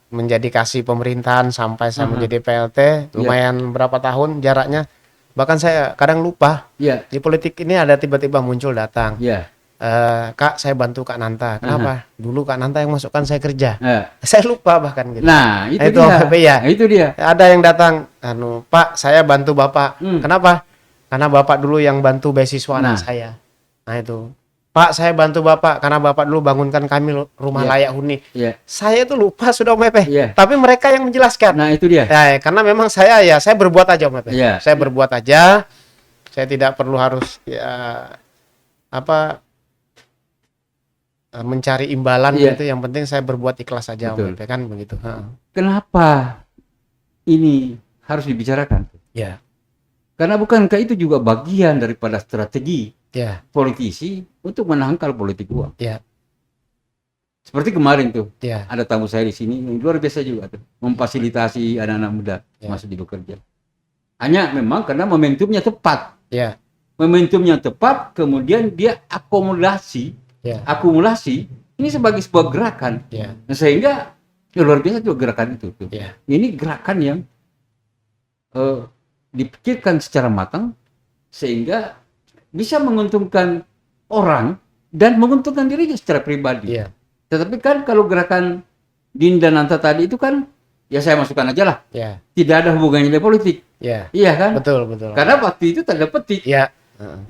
menjadi kasih pemerintahan sampai saya Aha. menjadi PLT, lumayan berapa tahun jaraknya. Bahkan saya kadang lupa. Iya, Di politik ini ada tiba-tiba muncul datang. iya. Kak, saya bantu Kak Nanta. Kenapa? Dulu Kak Nanta yang masukkan saya kerja. Eh, Saya lupa bahkan gitu. Nah, itu Itu dia. OPP ya. Nah, itu dia. Ada yang datang, Pak, saya bantu Bapak. Kenapa? Karena Bapak dulu yang bantu beasiswa Nah. anak saya. Nah itu. Pak, saya bantu Bapak karena Bapak dulu bangunkan kami rumah Iya. layak huni. Iya. Saya itu lupa sudah Om Epe. Iya. Tapi mereka yang menjelaskan. Nah, itu dia. Ya, karena memang saya berbuat aja Om Epe. Iya. Saya berbuat aja. Saya tidak perlu harus mencari imbalan Iya. gitu. Yang penting saya berbuat ikhlas aja Betul. Om Epe kan begitu. Kenapa ini harus dibicarakan? Ya. Karena bukankah itu juga bagian daripada strategi Ya. politisi untuk menangkal politik uang? Ya. Seperti kemarin tuh, Ya. ada tamu saya di sini yang luar biasa juga tuh, memfasilitasi anak-anak muda Ya. masuk di bekerja. Hanya memang karena momentumnya tepat. Ya. Momentumnya tepat, kemudian dia akumulasi ini sebagai sebuah gerakan. Ya. Nah, sehingga ya luar biasa tuh gerakan itu tuh. Ya. Ini gerakan yang dipikirkan secara matang sehingga bisa menguntungkan orang dan menguntungkan dirinya secara pribadi. Iya. Tetapi kan kalau gerakan Dinda Nanta tadi itu kan ya saya masukkan aja lah, Ya. tidak ada hubungannya dengan politik. Ya. Iya kan? Betul. Karena waktu itu tanda petik Ya.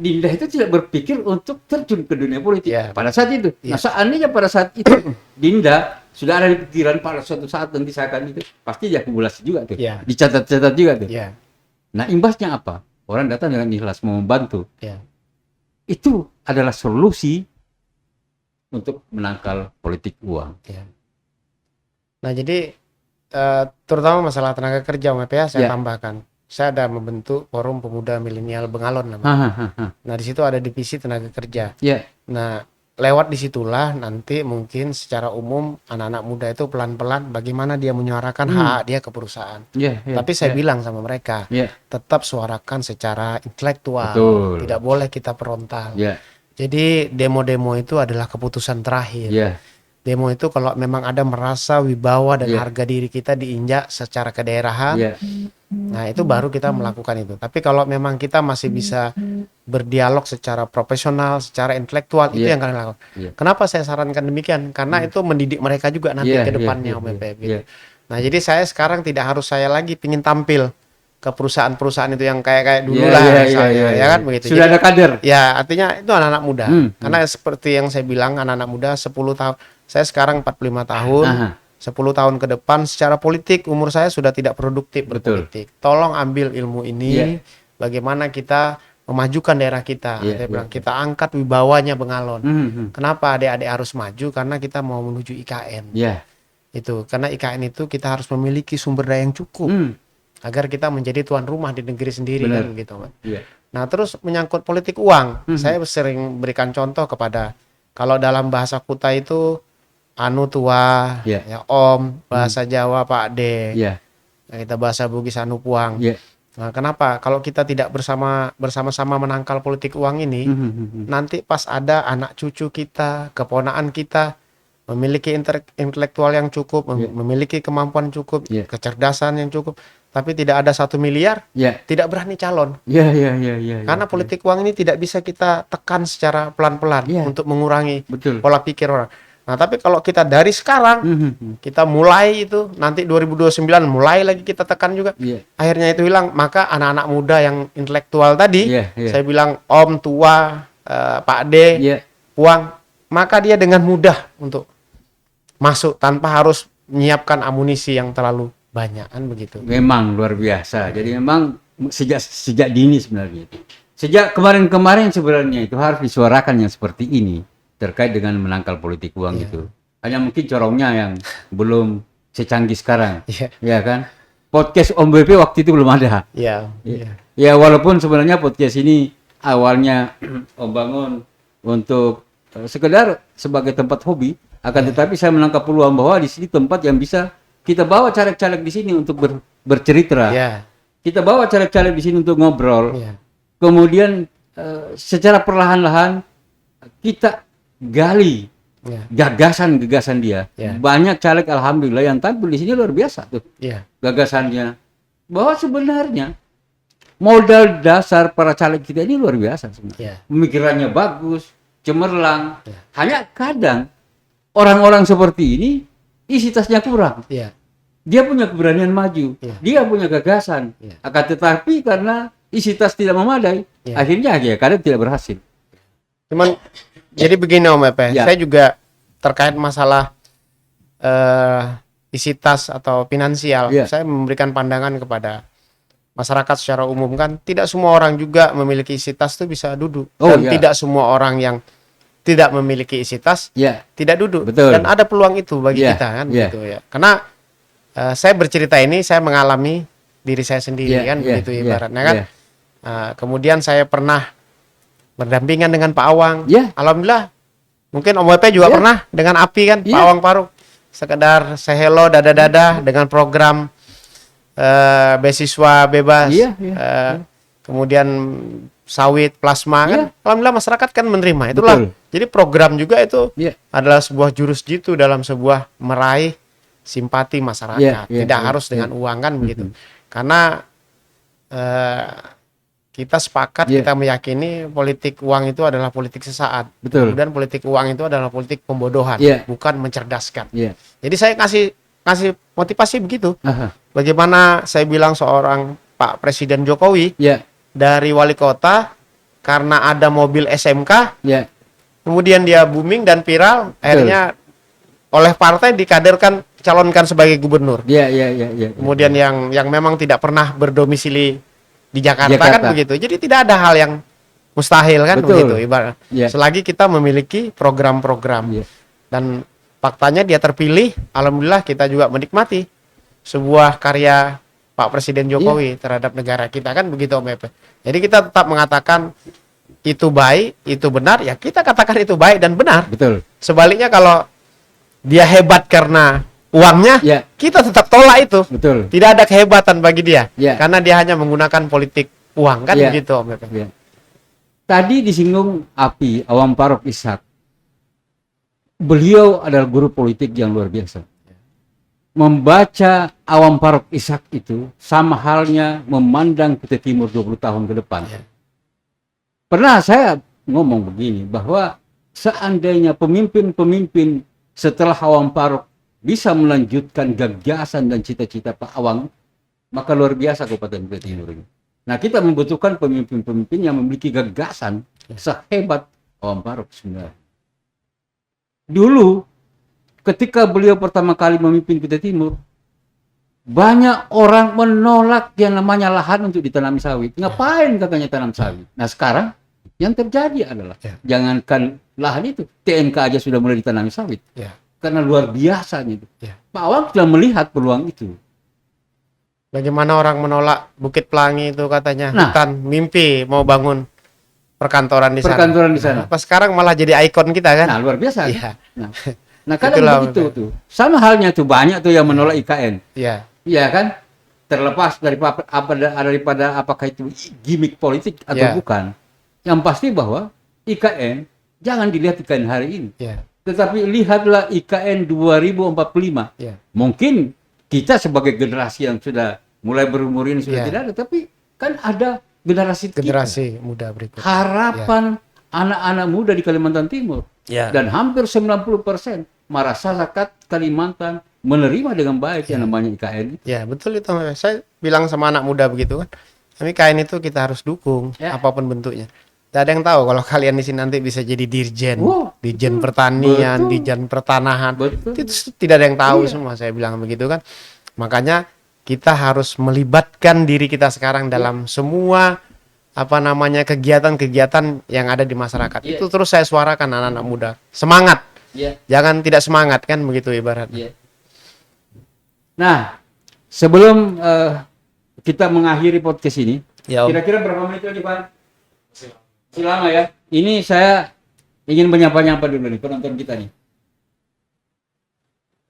Dinda itu tidak berpikir untuk terjun ke dunia politik Iya. pada saat itu. Iya. Nah, seandainya pada saat itu Dinda sudah ada di pikiran pada suatu saat nanti saya akan itu, pasti diakumulasi juga tuh. Iya. Dicatat-catat juga tuh. Ya. Nah, imbasnya apa? Orang datang dengan ikhlas mau membantu. Ya. Itu adalah solusi untuk menangkal politik uang. Ya. Nah, jadi terutama masalah tenaga kerja Om Epe ya, saya Ya. tambahkan. Saya ada membentuk Forum Pemuda Milenial Bengalon namanya. Hahaha. Nah, di situ ada divisi tenaga kerja. Ya, Nah, lewat disitulah nanti mungkin secara umum anak-anak muda itu pelan-pelan bagaimana dia menyuarakan hak dia ke perusahaan. ya, ya. Tapi saya ya. bilang sama mereka, Ya, tetap suarakan secara intelektual. betul. Tidak boleh kita frontal. Ya, Jadi demo-demo itu adalah keputusan terakhir. ya, Demo itu kalau memang ada merasa wibawa dan Iya. harga diri kita diinjak secara kedaerahan, ya, nah itu baru kita melakukan itu. Tapi kalau memang kita masih bisa berdialog secara profesional, secara intelektual, itu Iya. yang kalian lakukan. Iya. Kenapa saya sarankan demikian? Karena itu mendidik mereka juga nanti Iya, ke iya, depannya iya, Om iya, Epe, gitu. iya. Nah jadi saya sekarang tidak harus saya lagi pingin tampil ke perusahaan-perusahaan itu yang kayak dulu Iya, lah iya, misalnya, iya, ya iya. kan begitu. Sudah Jadi, ada kader. ya artinya itu anak-anak muda. Hmm, Karena seperti yang saya bilang anak-anak muda 10 tahun, saya sekarang 45 tahun, Aha. 10 tahun ke depan secara politik umur saya sudah tidak produktif Betul. berpolitik. Tolong ambil ilmu ini, Iya. bagaimana kita memajukan daerah kita. Iya, Saya bilang iya. kita angkat wibawanya Bengalon. Hmm. Kenapa adik-adik harus maju? Karena kita mau menuju IKN. Ya. Itu karena IKN itu kita harus memiliki sumber daya yang cukup Hmm. agar kita menjadi tuan rumah di negeri sendiri Benar. kan gitu, Mas. Iya. Nah, terus menyangkut politik uang, saya sering berikan contoh kepada kalau dalam bahasa Kuta itu anu tua, Iya. ya Om, bahasa Jawa Pak De, Iya. kita bahasa Bugis anu puang. Iya. Nah, kenapa? Kalau kita tidak bersama-sama menangkal politik uang ini, Hmm. nanti pas ada anak cucu kita, keponakan kita memiliki intelektual yang cukup, Iya. memiliki kemampuan cukup, Iya. kecerdasan yang cukup, tapi tidak ada 1 miliar, Ya. tidak berani calon. Ya, ya, ya, ya. Karena ya. politik uang ini tidak bisa kita tekan secara pelan-pelan Iya. untuk mengurangi Betul. pola pikir orang. Nah, tapi kalau kita dari sekarang, Hmm. kita mulai itu, nanti 2029 mulai lagi kita tekan juga, Iya. akhirnya itu hilang, maka anak-anak muda yang intelektual tadi, Iya, iya. saya bilang Om, Tua, Pak D, Iya. Puang, maka dia dengan mudah untuk masuk tanpa harus menyiapkan amunisi yang terlalu banyak, kan begitu. Memang luar biasa. Jadi memang sejak dini sebenarnya itu. Sejak kemarin-kemarin sebenarnya itu harus disuarakan yang seperti ini terkait dengan menangkal politik uang Iya. itu. Hanya mungkin corongnya yang belum secanggih sekarang, Iya. ya kan? podcast Om BP waktu itu belum ada. Ya, ya, Ya walaupun sebenarnya podcast ini awalnya Om bangun untuk sekedar sebagai tempat hobi, akan tetapi saya menangkap peluang bahwa di sini tempat yang bisa kita bawa caleg-caleg di sini untuk bercerita. ya, Kita bawa caleg-caleg di sini untuk ngobrol. ya, Kemudian secara perlahan-lahan kita gali ya, gagasan-gagasan dia. Ya. Banyak caleg alhamdulillah yang tampil di sini luar biasa tuh ya, gagasannya. Bahwa sebenarnya modal dasar para caleg kita ini luar biasa sebenarnya. ya, Pemikirannya bagus, cemerlang. Ya. Hanya kadang orang-orang seperti ini isi tasnya kurang. ya, Dia punya keberanian maju, Ya. dia punya gagasan. Ya. Akan tetapi karena isi tas tidak memadai, Ya. akhirnya ya kadang tidak berhasil. Cuman jadi begini Om Epe, Ya. saya juga terkait masalah isi tas atau finansial, Ya. saya memberikan pandangan kepada masyarakat secara umum kan tidak semua orang juga memiliki isi tas itu bisa duduk Oh, dan ya. tidak semua orang yang tidak memiliki isi tas Ya, tidak duduk. Betul. Dan ada peluang itu bagi Ya, kita kan ya. gitu ya. Karena saya bercerita ini saya mengalami diri saya sendiri Ya, kan ya, begitu ya, ibaratnya kan. ya. Kemudian saya pernah berdampingan dengan Pak Awang. Ya. Alhamdulillah. Mungkin Om WP juga Ya. pernah dengan API kan, Ya. Pak Awang Paruk. Sekedar say hello dada-dada dengan program beasiswa bebas. Iya, iya, Kemudian sawit plasma kan. Iya. Alhamdulillah masyarakat kan menerima. Itulah. Betul. Jadi program juga itu Ya. adalah sebuah jurus jitu dalam sebuah meraih simpati masyarakat. Iya, iya, Tidak iya, harus dengan iya. uang kan begitu. Karena kita sepakat, Iya. kita meyakini politik uang itu adalah politik sesaat. Betul. Kemudian politik uang itu adalah politik pembodohan, Iya. bukan mencerdaskan. Ya. Jadi saya kasih motivasi begitu. Aha. Bagaimana saya bilang seorang Pak Presiden Jokowi Ya. dari wali kota karena ada mobil SMK, Ya. kemudian dia booming dan viral, akhirnya oleh partai dikaderkan calonkan sebagai gubernur. Ya, ya, ya, ya. Kemudian yang memang tidak pernah berdomisili di Jakarta kan Jakarta. begitu. Jadi tidak ada hal yang mustahil kan Betul. begitu ibarat. Ya. Selagi kita memiliki program-program Ya. dan faktanya dia terpilih, alhamdulillah kita juga menikmati sebuah karya Pak Presiden Jokowi terhadap negara kita kan begitu Om Epe. Jadi kita tetap mengatakan itu baik, itu benar, ya kita katakan itu baik dan benar. Betul. Sebaliknya kalau dia hebat karena uangnya, Ya. kita tetap tolak itu. Betul. Tidak ada kehebatan bagi dia, Ya. karena dia hanya menggunakan politik uang kan Ya. begitu Om Epe. Ya. Tadi disinggung API, Awang Parok Ishak. Beliau adalah guru politik yang luar biasa. Membaca Awang Parok Ishak itu sama halnya memandang Kutai Timur 20 tahun ke depan. Ya. Pernah saya ngomong begini, bahwa seandainya pemimpin-pemimpin setelah Awang Parok bisa melanjutkan gagasan dan cita-cita Pak Awang, maka luar biasa Kabupaten Kutai Timur ini. Nah, kita membutuhkan pemimpin-pemimpin yang memiliki gagasan sehebat Awang Parok sebenarnya. Dulu, ketika beliau pertama kali memimpin Kutai Timur, banyak orang menolak yang namanya lahan untuk ditanami sawit. Ngapain katanya tanam sawit? Nah, sekarang yang terjadi adalah, jangankan lahan itu, TNK aja sudah mulai ditanami sawit. Ya. Karena luar biasa gitu. Ya. Pak Awang sudah melihat peluang itu. Bagaimana orang menolak Bukit Pelangi itu katanya Nah. hutan mimpi mau bangun perkantoran di sana. Perkantoran di sana. Pas sekarang malah jadi ikon kita kan? Nah, luar biasa. Kan? Iya. Nah, kadang Itulah, begitu Pak. tuh. Sama halnya tuh, banyak tuh yang menolak IKN. Iya. Iya kan? Terlepas daripada apakah itu gimmick politik atau Ya. bukan. Yang pasti bahwa IKN, jangan dilihat IKN hari ini. Iya. Tetapi lihatlah IKN 2045. Iya. Mungkin kita sebagai generasi yang sudah mulai berumur ini sudah Ya. tidak ada. Tapi kan ada generasi kita. Generasi muda berikut. Harapan anak-anak muda di Kalimantan Timur. Ya. Dan hampir 90% masyarakat Kalimantan menerima dengan baik yang namanya IKN. Ya, betul itu. Saya bilang sama anak muda begitu kan. Tapi kain itu kita harus dukung Ya. apapun bentuknya. Tidak ada yang tahu kalau kalian di sini nanti bisa jadi dirjen, Wow, dirjen pertanian, betul. dirjen pertanahan. Betul. Itu tidak ada yang tahu Iya. semua, saya bilang begitu kan. Makanya kita harus melibatkan diri kita sekarang dalam semua kegiatan-kegiatan yang ada di masyarakat. Iya. Itu terus saya suarakan anak-anak muda. Semangat. Ya. Jangan tidak semangat kan begitu ibaratnya. Ya. Nah, Sebelum kita mengakhiri podcast ini, Ya, Om. kira-kira berapa menit lagi, Pak? Masih lama ya. Ini saya ingin menyapa-nyapa dulu nih penonton kita nih.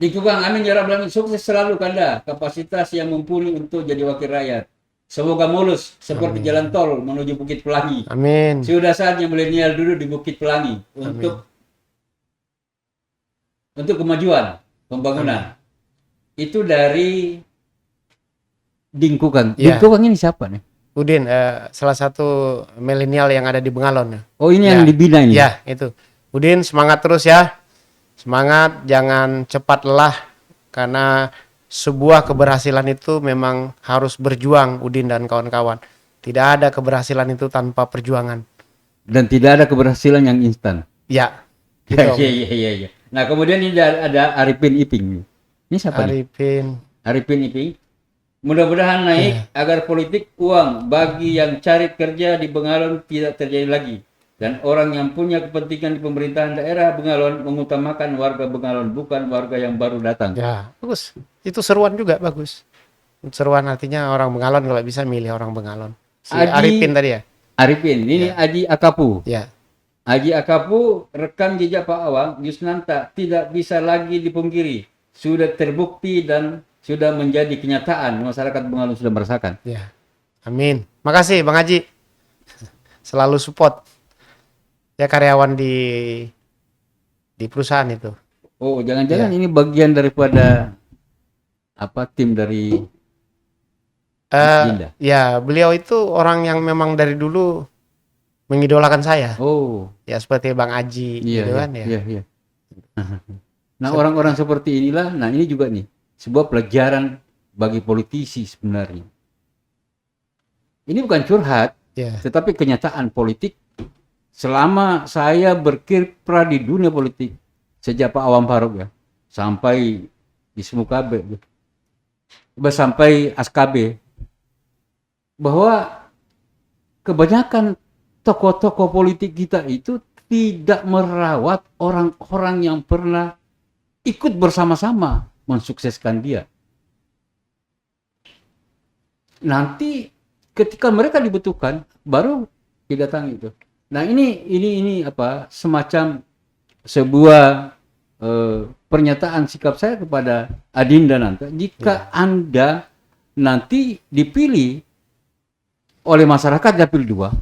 Di Kubang, amin ya rabbal alamin. Sukses selalu Kanda, kapasitas yang mumpuni untuk jadi wakil rakyat. Semoga mulus seperti jalan tol menuju Bukit Pelangi. Amin. Sudah saatnya milenial duduk di Bukit Pelangi untuk kemajuan pembangunan. Itu dari Dingkukang. Ya. Dingkukang ini siapa nih? Udin, salah satu milenial yang ada di Bengalon. Oh, ini Ya. yang dibina ini. Ya, itu. Udin, semangat terus ya. Semangat, jangan cepat lelah. Karena sebuah keberhasilan itu memang harus berjuang, Udin dan kawan-kawan. Tidak ada keberhasilan itu tanpa perjuangan. Dan tidak ada keberhasilan yang instan. Ya, gitu. Om. Iya. Nah, kemudian ini ada Arifin Iping. Ini siapa nih? Arifin Iping. Mudah-mudahan naik agar politik uang bagi yang cari kerja di Bengalon tidak terjadi lagi. Dan orang yang punya kepentingan di pemerintahan daerah Bengalon mengutamakan warga Bengalon, bukan warga yang baru datang. Ya, bagus. Itu seruan juga, bagus. Seruan artinya orang Bengalon kalau bisa milih orang Bengalon. Si Arifin tadi ya? Arifin, ini Aji Akapu. Ya. Aji Akapu, rekam jejak Pak Awang, Yusnanta tidak bisa lagi dipungkiri. Sudah terbukti dan sudah menjadi kenyataan. Masyarakat Bengalon sudah merasakan. Ya. Amin. Makasih Bang Haji. Selalu support. Ya karyawan di perusahaan itu. Oh, jangan-jangan ini bagian daripada tim dari Dinda? Ya, beliau itu orang yang memang dari dulu mengidolakan saya. Oh, Ya seperti Bang Aji gitu kan ya. iya. Nah, orang-orang seperti inilah, nah ini juga nih sebuah pelajaran bagi politisi sebenarnya. Ini bukan curhat, Ya. tetapi kenyataan politik. Selama saya berkiprah di dunia politik sejak Pak Awam Faruk ya, sampai di Semukabe, sampai Askabe, bahwa kebanyakan tokoh-tokoh politik kita itu tidak merawat orang-orang yang pernah ikut bersama-sama mensukseskan dia. Nanti ketika mereka dibutuhkan baru didatangi itu. Nah, ini semacam sebuah pernyataan sikap saya kepada Adinda nanti. Jika Anda nanti dipilih oleh masyarakat dapil 2,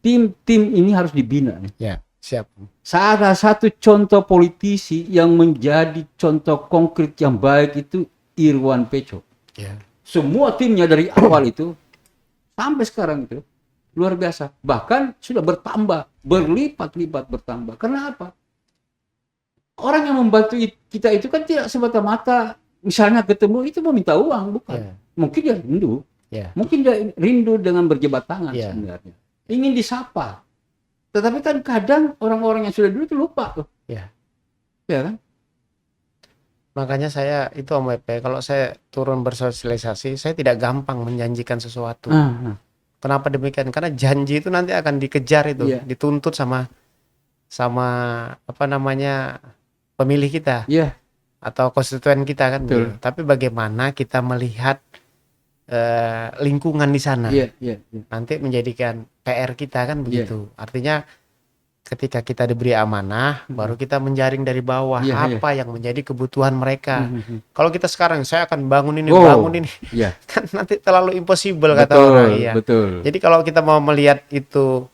tim ini harus dibina. Ya, siap. Salah satu contoh politisi yang menjadi contoh konkret yang baik itu Irwan Peco. Ya. Semua timnya dari awal itu sampai sekarang itu luar biasa. Bahkan sudah bertambah, berlipat-lipat bertambah. Kenapa? Orang yang membantu kita itu kan tidak semata-mata misalnya ketemu itu meminta uang, bukan. Ya. Mungkin dia rindu. Ya. Mungkin dia rindu dengan berjabat tangan Ya. sebenarnya. Ingin disapa. Tetapi kan kadang orang-orang yang sudah dulu itu lupa tuh. Ya. Ya kan? Makanya saya itu Om WP, kalau saya turun bersosialisasi, saya tidak gampang menjanjikan sesuatu. Kenapa demikian? Karena janji itu nanti akan dikejar itu, Iya. dituntut sama pemilih kita Iya. atau konstituen kita kan. Betul. Begitu. Tapi bagaimana kita melihat lingkungan di sana, Iya. nanti menjadikan PR kita kan begitu. Artinya ketika kita diberi amanah, baru kita menjaring dari bawah apa yang menjadi kebutuhan mereka. Kalau kita sekarang saya akan bangun ini, Iya. kan nanti terlalu impossible kata orang. Iya. Betul. Jadi kalau kita mau melihat itu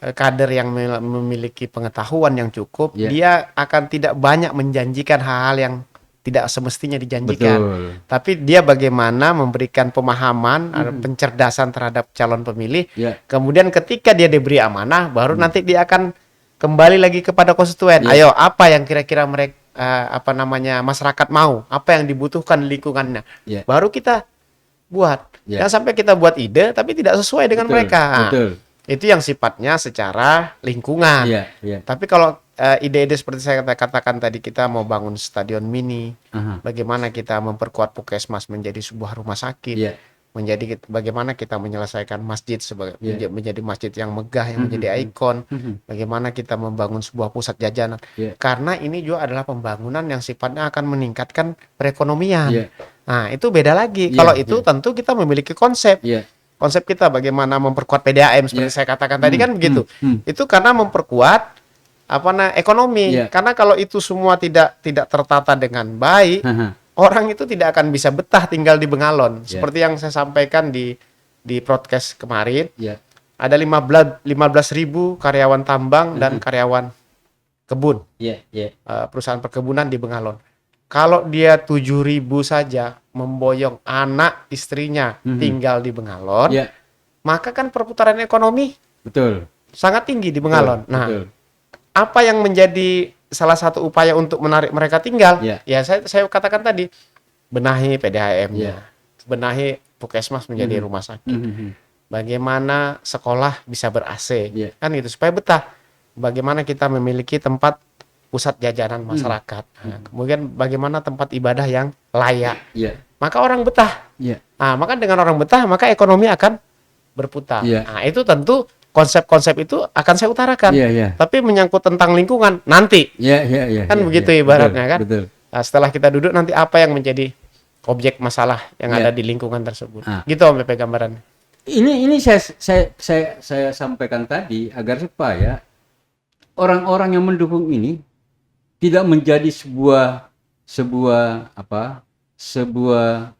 kader yang memiliki pengetahuan yang cukup, dia akan tidak banyak menjanjikan hal-hal yang tidak semestinya dijanjikan. Betul. Tapi dia bagaimana memberikan pemahaman, pencerdasan terhadap calon pemilih. Kemudian ketika dia diberi amanah, baru nanti dia akan kembali lagi kepada konstituen. Ayo, apa yang kira-kira mereka masyarakat mau, apa yang dibutuhkan di lingkungannya. Baru kita buat. Jangan sampai kita buat ide tapi tidak sesuai dengan mereka. Betul. Itu yang sifatnya secara lingkungan. Tapi kalau ide-ide seperti saya katakan tadi, kita mau bangun stadion mini, bagaimana kita memperkuat Puskesmas menjadi sebuah rumah sakit, bagaimana kita menyelesaikan masjid sebagai menjadi masjid yang megah, yang menjadi ikon, bagaimana kita membangun sebuah pusat jajanan. Karena ini juga adalah pembangunan yang sifatnya akan meningkatkan perekonomian. Nah, itu beda lagi. Iya, Kalau itu iya. tentu kita memiliki konsep. Iya. Konsep kita bagaimana memperkuat PDAM seperti Iya. saya katakan tadi kan begitu. Hmm. Itu karena memperkuat ekonomi. Iya. Karena kalau itu semua tidak tertata dengan baik, Haha. orang itu tidak akan bisa betah tinggal di Bengalon. Iya. Seperti yang saya sampaikan di podcast kemarin, Iya. ada 15.000 karyawan tambang dan karyawan kebun, Iya. Iya. perusahaan perkebunan di Bengalon. Kalau dia 7.000 saja memboyong anak istrinya tinggal di Bengalon, Iya. maka kan perputaran ekonomi Betul. sangat tinggi di Bengalon. Betul. Nah, Betul. apa yang menjadi salah satu upaya untuk menarik mereka tinggal? Iya. Ya, saya katakan tadi, benahi PDAM-nya, Iya. benahi Puskesmas menjadi rumah sakit. Hmm. Bagaimana sekolah bisa ber-AC, Iya. kan gitu, supaya betah. Bagaimana kita memiliki tempat pusat jajanan masyarakat. Nah, kemudian bagaimana tempat ibadah yang layak. Iya. Maka orang betah. Iya. Nah, maka dengan orang betah, maka ekonomi akan berputar. Iya. Nah, itu tentu konsep-konsep itu akan saya utarakan. Iya. Iya. Tapi menyangkut tentang lingkungan nanti. Iya. Iya. Iya. Kan Iya. begitu Iya. ibaratnya kan. Betul. Nah, setelah kita duduk nanti apa yang menjadi objek masalah yang Iya. ada di lingkungan tersebut. Ah. Gitu Om Pepe gambarannya. Ini saya sampaikan tadi agar supaya orang-orang yang mendukung ini tidak menjadi sebuah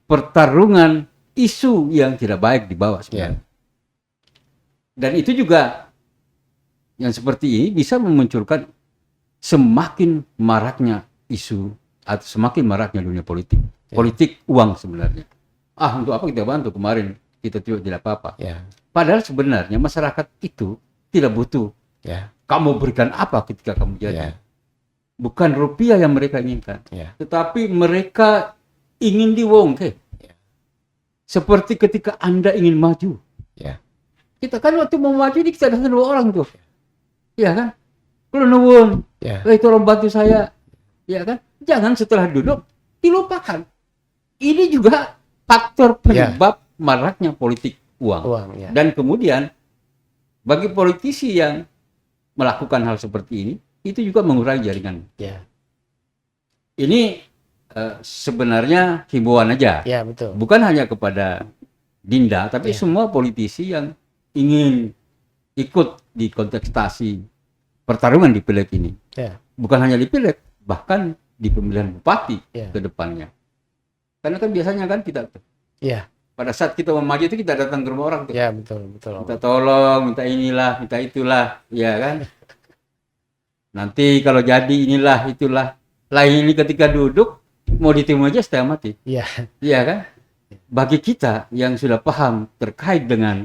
pertarungan isu yang tidak baik dibawa sebenarnya. Dan itu juga yang seperti ini bisa memunculkan semakin maraknya isu atau semakin maraknya dunia politik. Politik uang sebenarnya. Untuk apa kita bantu kemarin kita tidak apa-apa. Ya. Padahal sebenarnya masyarakat itu tidak butuh. Ya. Kamu berikan apa ketika kamu jadi? Ya. Bukan rupiah yang mereka inginkan. Ya. Tetapi mereka ingin diwongke. Ya. Seperti ketika Anda ingin maju. Ya. Kita kan waktu mau maju ini kita datang 2 orang tuh. Iya kan? Kalau nuwun, Ya. tolong bantu saya. Iya kan? Jangan setelah duduk dilupakan. Ini juga faktor penyebab maraknya politik uang. Ya. Dan kemudian bagi politisi yang melakukan hal seperti ini, itu juga mengurangi jaringan. Ya. Ini sebenarnya himbauan aja. Ya, betul. Bukan hanya kepada Dinda, tapi semua politisi yang ingin ikut di kontestasi pertarungan di pileg ini. Ya. Bukan hanya di pileg, bahkan di pemilihan bupati Ya. ke depannya. Karena kan biasanya kan kita Ya. pada saat kita mau maju itu kita datang ke rumah orang tuh. Ya, betul. Minta tolong, minta inilah, minta itulah, ya kan? Nanti kalau jadi inilah, itulah. Lain ini ketika duduk mau diterima aja setengah mati. Iya. Iya kan? Bagi kita yang sudah paham terkait dengan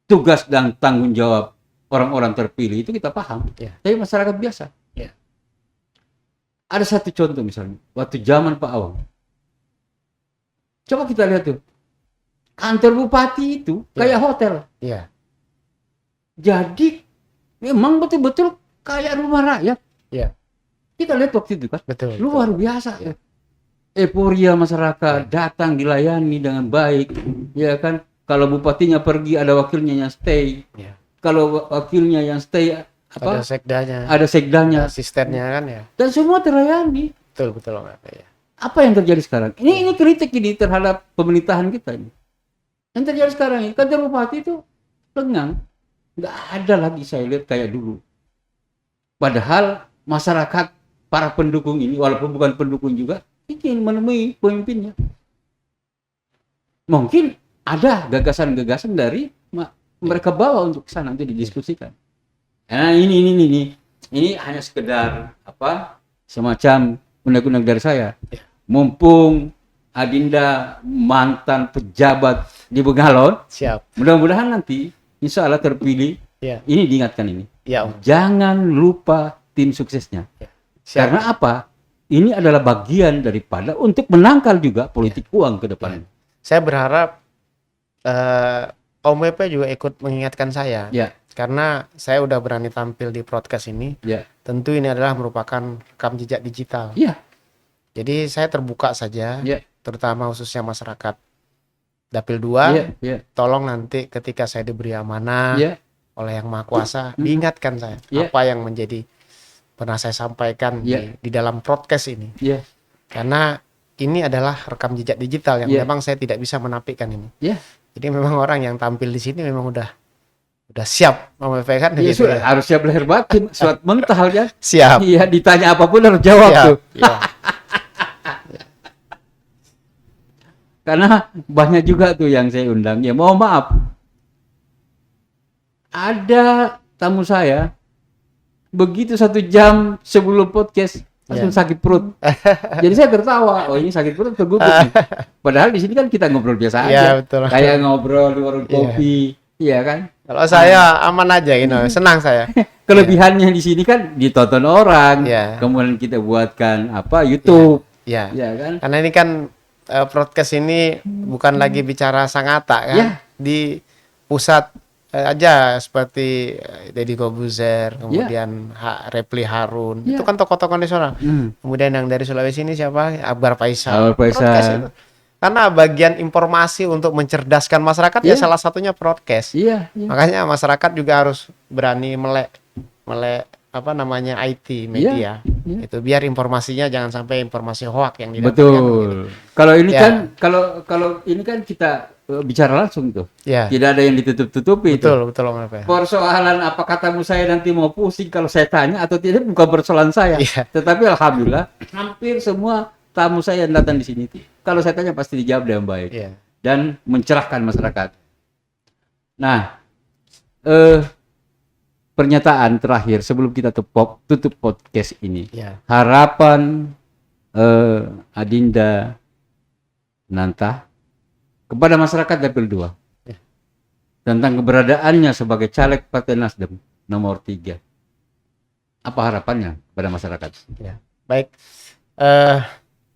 tugas dan tanggung jawab orang-orang terpilih itu kita paham. Ya. Tapi masyarakat biasa. Ya. Ada satu contoh misalnya, waktu zaman Pak Awang. Coba kita lihat tuh. Kantor bupati itu kayak hotel. Iya. Jadi memang betul-betul kayak rumah rakyat. Iya. Kita lihat waktu itu kan. Betul. Luar biasa ya. Euforia masyarakat datang dilayani dengan baik. Ya kan. Kalau bupatinya pergi ada wakilnya yang stay. Ya. Kalau wakilnya yang stay Ada sekdanya. Ada sekdanya. Asistennya kan ya. Dan semua terlayani. Betul Om Pepe ya. Apa yang terjadi sekarang? Ini kritik ini terhadap pemerintahan kita ini. Yang terjadi sekarang ini kantor bupati itu lengang. Nggak ada lagi saya lihat kayak dulu. Padahal masyarakat, para pendukung ini, walaupun bukan pendukung juga, ingin menemui pemimpinnya. Mungkin ada gagasan-gagasan dari mereka bawa untuk sana untuk didiskusikan. Nah ini hanya sekedar semacam undang-undang dari saya. Mumpung Adinda mantan pejabat di Bengalon, Siap. mudah-mudahan nanti insya Allah terpilih. Ya. Ini diingatkan ini. Ya, Om. Jangan lupa tim suksesnya. Siap. Karena apa? Ini adalah bagian daripada untuk menangkal juga politik uang ke depan. Saya berharap Om Pepe juga ikut mengingatkan saya. Ya. Karena saya udah berani tampil di podcast ini. Ya. Tentu ini adalah merupakan rekam jejak digital. Ya. Jadi saya terbuka saja, Ya. terutama khususnya masyarakat Dapil 2. Ya. Ya. Tolong nanti ketika saya diberi amanah Ya. oleh Yang Maha Kuasa, diingatkan saya Ya. apa yang menjadi pernah saya sampaikan Ya. di dalam podcast ini. Ya. Karena ini adalah rekam jejak digital yang Iya. memang saya tidak bisa menafikan ini. Iya. Jadi memang orang yang tampil di sini memang udah siap menyampaikan Iya, gitu ya. harus siap lahir batin, suat mental ya. Siap. Iya, ditanya apapun harus jawab Siap. tuh. Iya. Karena banyak juga tuh yang saya undang. Ya mohon maaf. Ada tamu saya begitu 1 jam sebelum podcast langsung sakit perut. Jadi saya tertawa, oh ini sakit perut tergugup nih. Padahal di sini kan kita ngobrol biasa Iya, aja. betul. Kayak ngobrol di warung Iya. kopi, iya kan? Kalau saya aman aja gitu, senang saya. Kelebihannya di sini kan ditonton orang, Iya. kemudian kita buatkan apa YouTube, Ya. ya kan? Karena ini kan podcast ini bukan lagi bicara Sangatta kan. Iya. Di pusat aja seperti Deddy Corbuzier, kemudian Reply Harun. Iya. Itu kan tokoh-tokoh nasional. Kemudian yang dari Sulawesi ini siapa? Akbar Faisal. Akbar Faisal. Podcast itu. Karena bagian informasi untuk mencerdaskan masyarakat ya Iya. salah satunya podcast. Iya, iya. Makanya masyarakat juga harus berani melek apa namanya IT media. Iya. Itu biar informasinya jangan sampai informasi hoak yang didapatkan. Gitu. Betul. Kalau ini Ya. kan kalau ini kan kita bicara langsung tuh. Ya. Tidak ada yang ditutup-tutupi itu. Betul Om Efe. Persoalan apa katamu saya nanti mau pusing kalau saya tanya atau tidak bukan persoalan saya. Iya. Tetapi alhamdulillah hampir semua tamu saya yang datang di sini itu kalau saya tanya pasti dijawab dengan baik Iya. dan mencerahkan masyarakat. Nah, pernyataan terakhir sebelum kita tutup podcast ini. Iya. Harapan Adinda Nanta kepada masyarakat Dapil 2 tentang keberadaannya sebagai caleg Partai Nasdem nomor 3. Apa harapannya kepada masyarakat? Ya. Baik.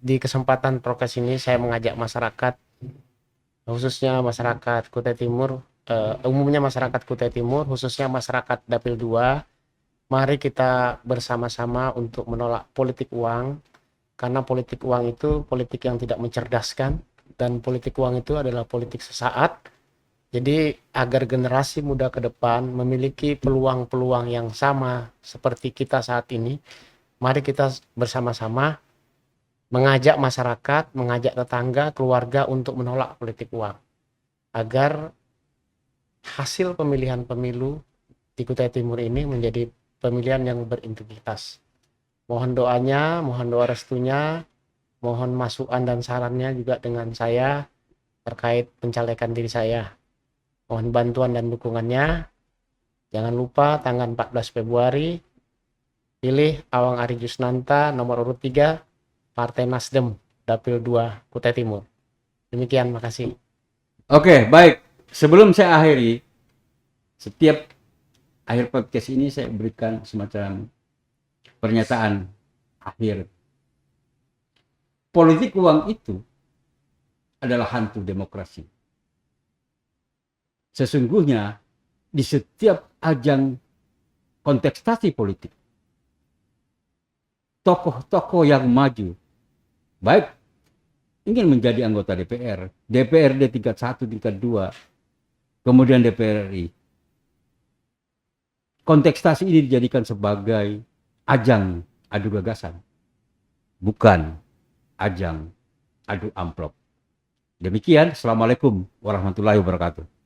Di kesempatan podcast ini saya mengajak masyarakat, khususnya masyarakat Kutai Timur, umumnya masyarakat Kutai Timur, khususnya masyarakat Dapil 2, mari kita bersama-sama untuk menolak politik uang, karena politik uang itu politik yang tidak mencerdaskan, dan politik uang itu adalah politik sesaat. Jadi agar generasi muda ke depan memiliki peluang-peluang yang sama seperti kita saat ini, mari kita bersama-sama mengajak masyarakat, mengajak tetangga, keluarga untuk menolak politik uang. Agar hasil pemilihan pemilu di Kutai Timur ini menjadi pemilihan yang berintegritas. Mohon doanya, mohon doa restunya, mohon masukan dan sarannya juga dengan saya terkait pencalekan diri saya. Mohon bantuan dan dukungannya. Jangan lupa tanggal 14 Februari pilih Awang Ari Jusnanta nomor urut 3 Partai Nasdem Dapil 2 Kutai Timur. Demikian, makasih. Oke, baik. Sebelum saya akhiri, setiap akhir podcast ini saya berikan semacam pernyataan akhir. Politik uang itu adalah hantu demokrasi. Sesungguhnya di setiap ajang kontestasi politik, tokoh-tokoh yang maju, baik ingin menjadi anggota DPR, DPRD tingkat 1, tingkat 2, kemudian DPR RI. Kontestasi ini dijadikan sebagai ajang adu gagasan, bukan ajang adu amplop. Demikian, Assalamualaikum warahmatullahi wabarakatuh.